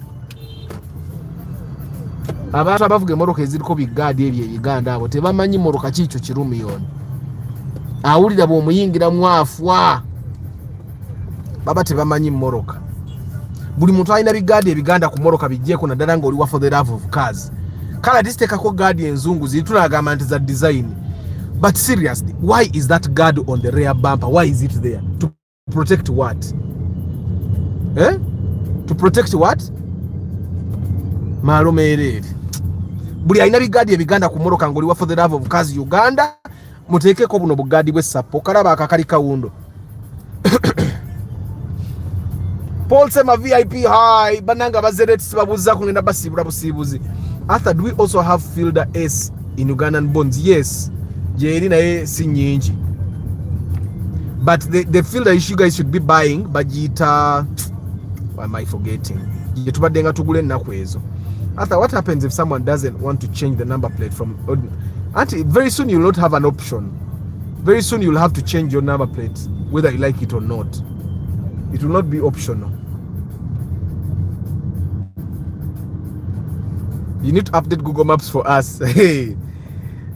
Abantu abavuga emmoroka eziriko biggaadi ebyo Uganda abo tebamanyi mmoroka kiikyo kirumi yono. Awulira bw'omuyingira mwafwa baba tebamanyi mmoroka. Buli muntu alina biggaadi ebiganda ku mmoroka bijjeeko naddala ng'oli wa for the love of cars. Kala disiteekako gaadi enzungu ziri tunagamba nti za design. But seriously, why is that guard on the rear bumper? Why is it there? To protect what? To protect what? Malumeerere. Buli alina biggaadi ebiganda ku mmoroka ng'oli wa for the love of cars Uganda, muteekeko buno buggaadi bw'essappo kalaba akakali kawundo. Paul Sema VIP high bananga bazereti sibabuza kungenda basibula busibuzi. Arthur, do we also have Fielder S in Ugandan bonds? Yes. Jeri naye si nyingi. But the Fielder issue guys should be buying bagita, why am I forgetting? Yetubadde nga tugule nnaku ezo. Arthur, what happens if someone doesn't want to change the number plate from Auntie, very soon you'll not have an option. Very soon you'll have to change your number plate whether you like it or not. It will not be optional. You need to update Google Maps for us. Hey.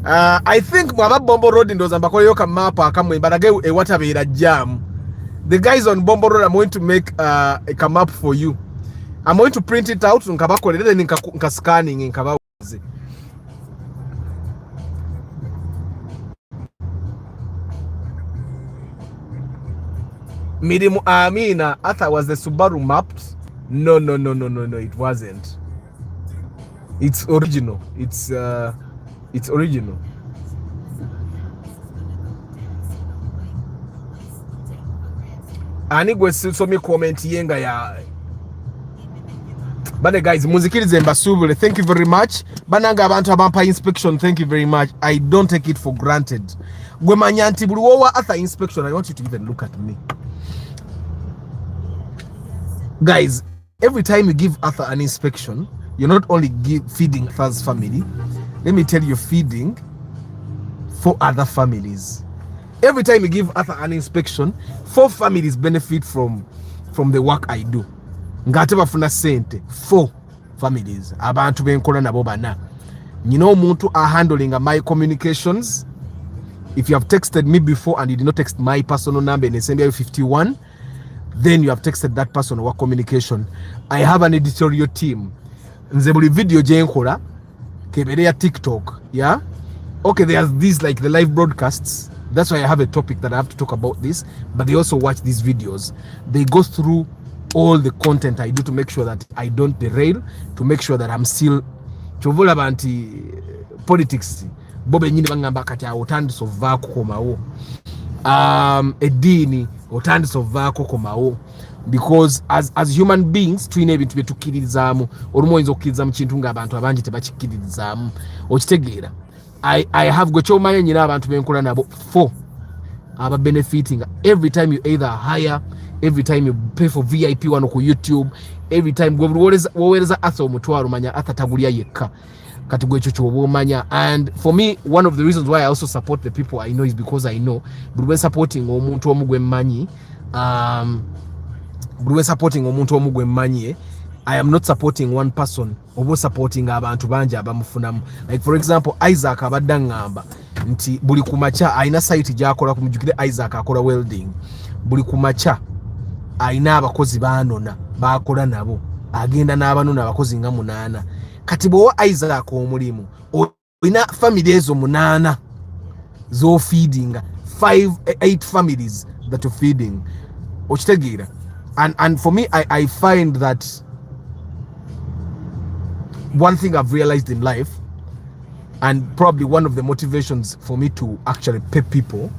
I think Mwaba Bombo Road in Dozambakole Mapa Kamwe, but again a water jam. The guys on Bombo Road, I'm going to make a map for you. I'm going to print it out in Kabako, then in scanning in Kabako. Midimu Amina, Arthur, was the Subaru mapped? No, it wasn't. It's original. It's original. Ani gwe so me comment yenga ya. But guys, muzikirize mbasubule. Thank you very much. Bananga abantu abampa inspection. Thank you very much. I don't take it for granted. Gwe manyanti buli wowa Arthur inspection. I want you to even look at me. Guys, every time you give Arthur an inspection, you're not only feeding Arthur's family. Let me tell you, feeding for other families. Every time you give Arthur an inspection, 4 families benefit from the work I do. Ngate bafuna sente 4 families. Abantu benkola nabo bana. You know, muntu are handling my communications. If you have texted me before and you did not text my personal number in SMBI 51, then you have texted that person or communication. I have an editorial team. Nze buli video jenkola kebere ya TikTok, yeah? Okay, there's these like the live broadcasts. That's why I have a topic that I have to talk about this, but they also watch these videos. They go through all the content I do to make sure that I don't derail, to make sure that I'm still chovola banti politics bobe nyini bangamba kati otandise ovaako komawo eddiini otandise ovaako komawo, because as human beings tulina ebintu bye tukkiririzaamu. Olumu oyinza okukkiriza mu kintu ng'abantu abangi tebakikkiririzaamu, okitegeera. I have gwe kyomanya nyina abantu benkola nabo for aba benefiting every time you either hire, every time you pay for VIP wano ku YouTube, every time gwe wowereza asa omutwalo manya ata tagulya yekka kati gwe ekyo kyoba omanya. And for me, one of the reasons why I also support the people I know is because I know buli we supporting omuntu omu gwe mmanyi, buli we supporting omuntu omu gwe mmanyi, I am not supporting one person, obo supporting abantu bangi abamufunamu. Like for example, Isaac abadde ngamba nti buli kumacha aina site gyakola, kumujukire Isaac akola welding, buli kumacha aina abakozi banona bakola nabo, agenda n'abanona abakozi nga 8. Kati bwowa Isaac omulimu olina family ezo 8 zo feeding 8 families that you're feeding, okitegeera. And for me, I find that one thing I've realized in life, and probably one of the motivations for me to actually pay people,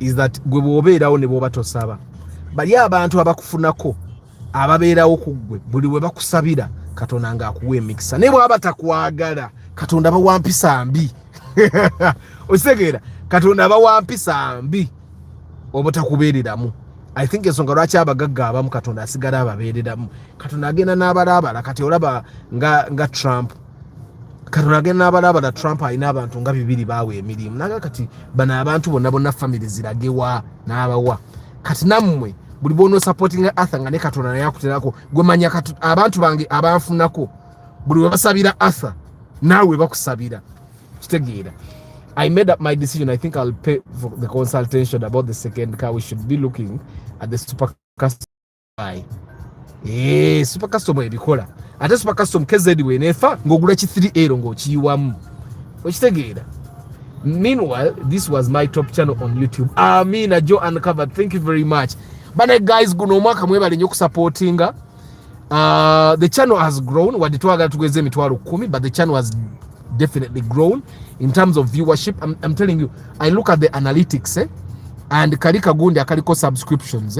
is that gwe bwobeerawo ne bwoba tosaba, bali abantu abakufunako ababeerawo ku gwe buli we bakusabira Katonda nga akuwa emikisa, ne bwaba takwagala Katonda bawampisa mbi okitegeera, Katonda bawampisa mbi oba takubeereramu. I think ensonga lwaki abagagga abamu Katonda asigala ababeereramu. Katonda agenda n'abalaabala, kati olaba nga Trump, Katonda agenda n'abalaabala. Trump alina abantu nga 2 baawe emirimu, naga kati bano abantu bonna family ziragewa n'abawa. Kati nammwe buli bono supporting Arthur nga ne Katonda naye akuterako, gwe manya abantu bange abanfunako buli we basabira Arthur naawe bakusabira, kitegeera. I made up my decision. I think I'll pay for the consultation about the second car. We should be looking at the super custom buy. Super custom ebikola. Ate super custom KZD we nefa ngogula ki 3 ng'okiyiwamu, okitegeera. Meanwhile, this was my top channel on YouTube. Amina Joe Uncovered. Thank you very much. But guys, guno omwaka mwebale nnyo kusupportinga. The channel has grown. Wadde twagala tugeze emitwalo 10, but the channel has definitely grown in terms of viewership. I'm telling you, I look at the analytics and kalika gundi akaliko subscriptions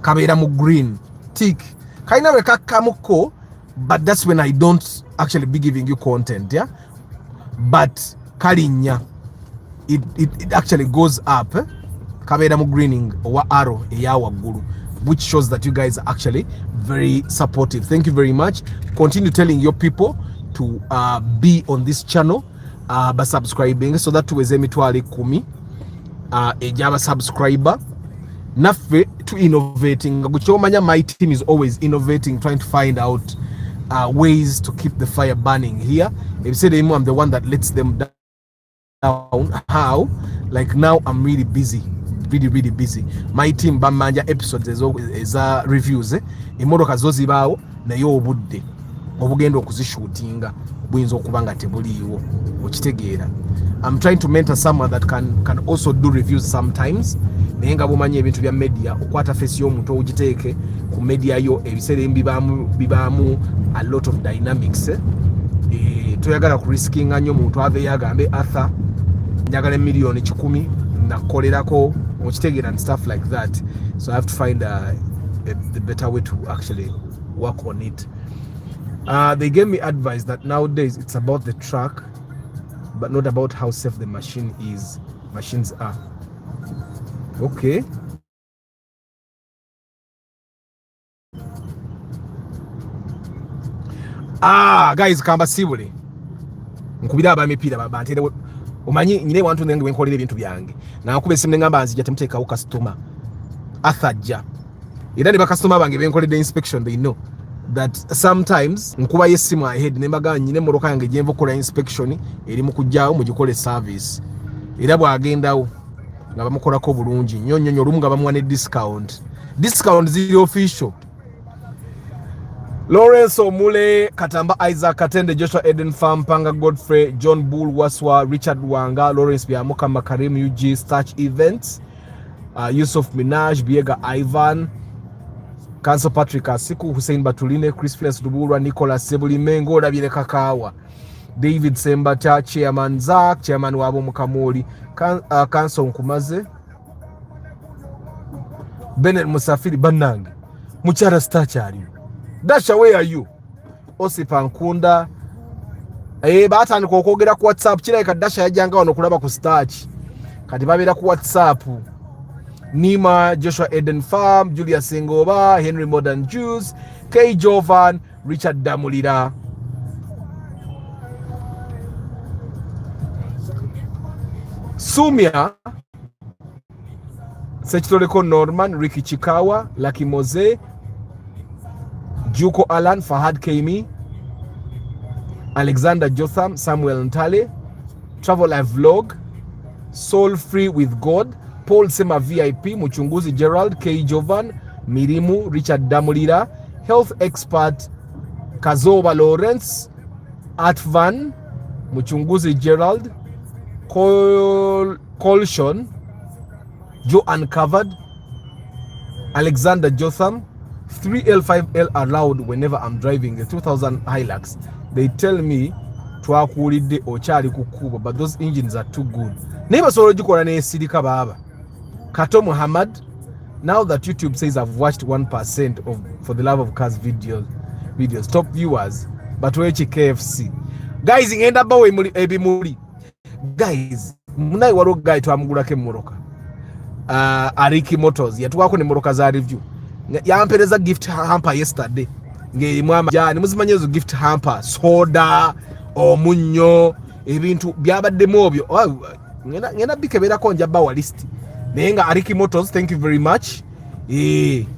kabeera mu green tick kaina we kakamuko, but that's when I don't actually be giving you content, yeah. But kalinya it actually goes up kabeera mu greening owa arrow eya waggulu, which shows that you guys are actually very supportive. Thank you very much. Continue telling your people to be on this channel by subscribing, so that tuweze emitwalo 10 ejaba subscriber naffe to innovating. Gukyomanya, my team is always innovating, trying to find out ways to keep the fire burning here. If you say I'm the one that lets them down, how? Like now I'm really busy, really busy. My team bamanja episodes is reviews emotoka zo zibaawo naye obudde obugenda okuzishootinga buyinza okuba nga tebuliiwo, okitegeera. I'm trying to mentor someone that can also do reviews sometimes, naye nga bumanya ebintu bya media, okwata face y'omuntu ogiteeke ku media yo ebiseera bibaamu a lot of dynamics. Toyagala ku riskinga nnyo muntu ave yagambe Arthur njagala million 10 nakolerako, okitegeera, and stuff like that. So I have to find the better way to actually work on it. They gave me advice that nowadays it's about the truck, but not about how safe the machines are. Okay. Guys, kamba sibule nkubira abamipira babantere omanyi nyine wantu nenge wenkolera ebintu byange nakuba esimu ngamba nzija temuteekawo customer athajja era ne bakasitoma bange benkoledde inspection, they know that sometimes nkuba yesimu ahead nembaga nyine moroka yange jenvo kola inspection eri mukujjaawo mugikole service, era bwagendawo nga bamukolako bulungi nnyo olumu nga bamuwa ne discount ziri official. Lawrence Omule, Katamba Isaac, Katende, Joshua Eden Farm, Panga Godfrey, John Bull, Waswa, Richard Wanga, Lawrence Biamuka, Makarim UG, Starch Events, Yusuf Minaj, Biega Ivan, Council Patrick Asiku, Hussein Batuline, Chris Fles Dubura, Nicholas Sebuli Mengo, Dabile Kakawa, David Sembata, Chairman Zach, Chairman Wabo Mukamori, Council Nkumaze, Bennett Musafiri, Banang, Muchara Starch, are you? Dasha, where are you? Osipa Nkunda. Batandika okwogera ku WhatsApp kirabika Dasha yajjanga wano kulaba ku Starch. Kati babeera ku WhatsApp. Nima, Joshua Eden Farm, Julius Sengoba, Henry Modern Jews, K. Jovan, Richard Damulira. Sumia, Sechitoleko Norman, Ricky Chikawa, Lucky Mose, Juko Alan, Fahad Kemi, Alexander Jotham, Samuel Ntale, Travel Life Vlog, Soul Free with God, Paul Sema VIP, Muchunguzi Gerald, K. Jovan, Mirimu, Richard Damulira, Health Expert, Kazoba Lawrence, Atvan, Muchunguzi Gerald, Colshon, Joe Uncovered, Alexander Jotham. 3L5L allowed whenever I'm driving a 2000 Hilux. They tell me twakulidde okyali kukuba, but those engines are too good. Neighbor solo jikola ne sirika baba. Kato Muhammad, now that YouTube says I've watched 1% of For the Love of Cars videos, top viewers, but wechi KFC. Guys, ngenda bawe ebimuli. Guys, munayi walo guy twamugulako emmoroka. Ariki Motors yatuwako ne mmoroka za review. Yampereza gift hamper yesterday. Ngerimu amajani muzimanyi ezo gift hamper, soda, omunyo, ebintu byabaddemu obyo. Ngenda bikeberako njaba wa list. Naye nga Ariki Motors, thank you very much.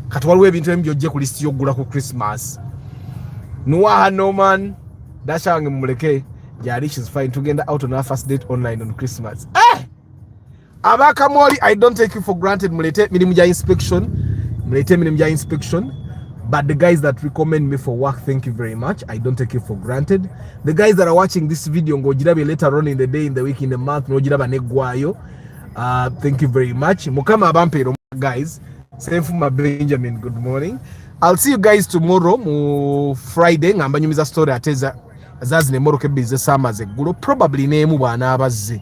Kati waliwo ebintu ebimu byojje ku list y'okugula ku Christmas. Nuwaha Norman, Dasha wange mumuleke. Jari, she's fine. Tugenda out on our first date online on Christmas. Abaka Mori, I don't take you for granted. Mulete minimu ja inspection. But the guys that recommend me for work, thank you very much. I don't take you for granted. The guys that are watching this video, ngojirabe later on in the day, in the week, in the month, ngojiraba negwayo. Thank you very much. Mukama abampero, guys. Same for my Benjamin. Good morning. I'll see you guys tomorrow, Friday. Ngamba nyumiza story ateza azazine moroke bize samaze gulo. Probably nemu bwana abaze.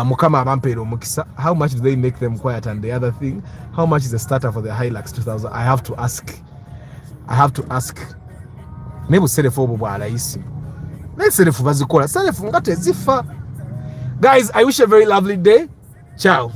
Mukama abampero mukisa. How much do they make them quiet? And the other thing, how much is the starter for the Hilux 2000? I have to ask. Nebu selefu obo bwala isi. Let's selefu bazikola. Selefu ngate zifa. Guys, I wish you a very lovely day. Ciao.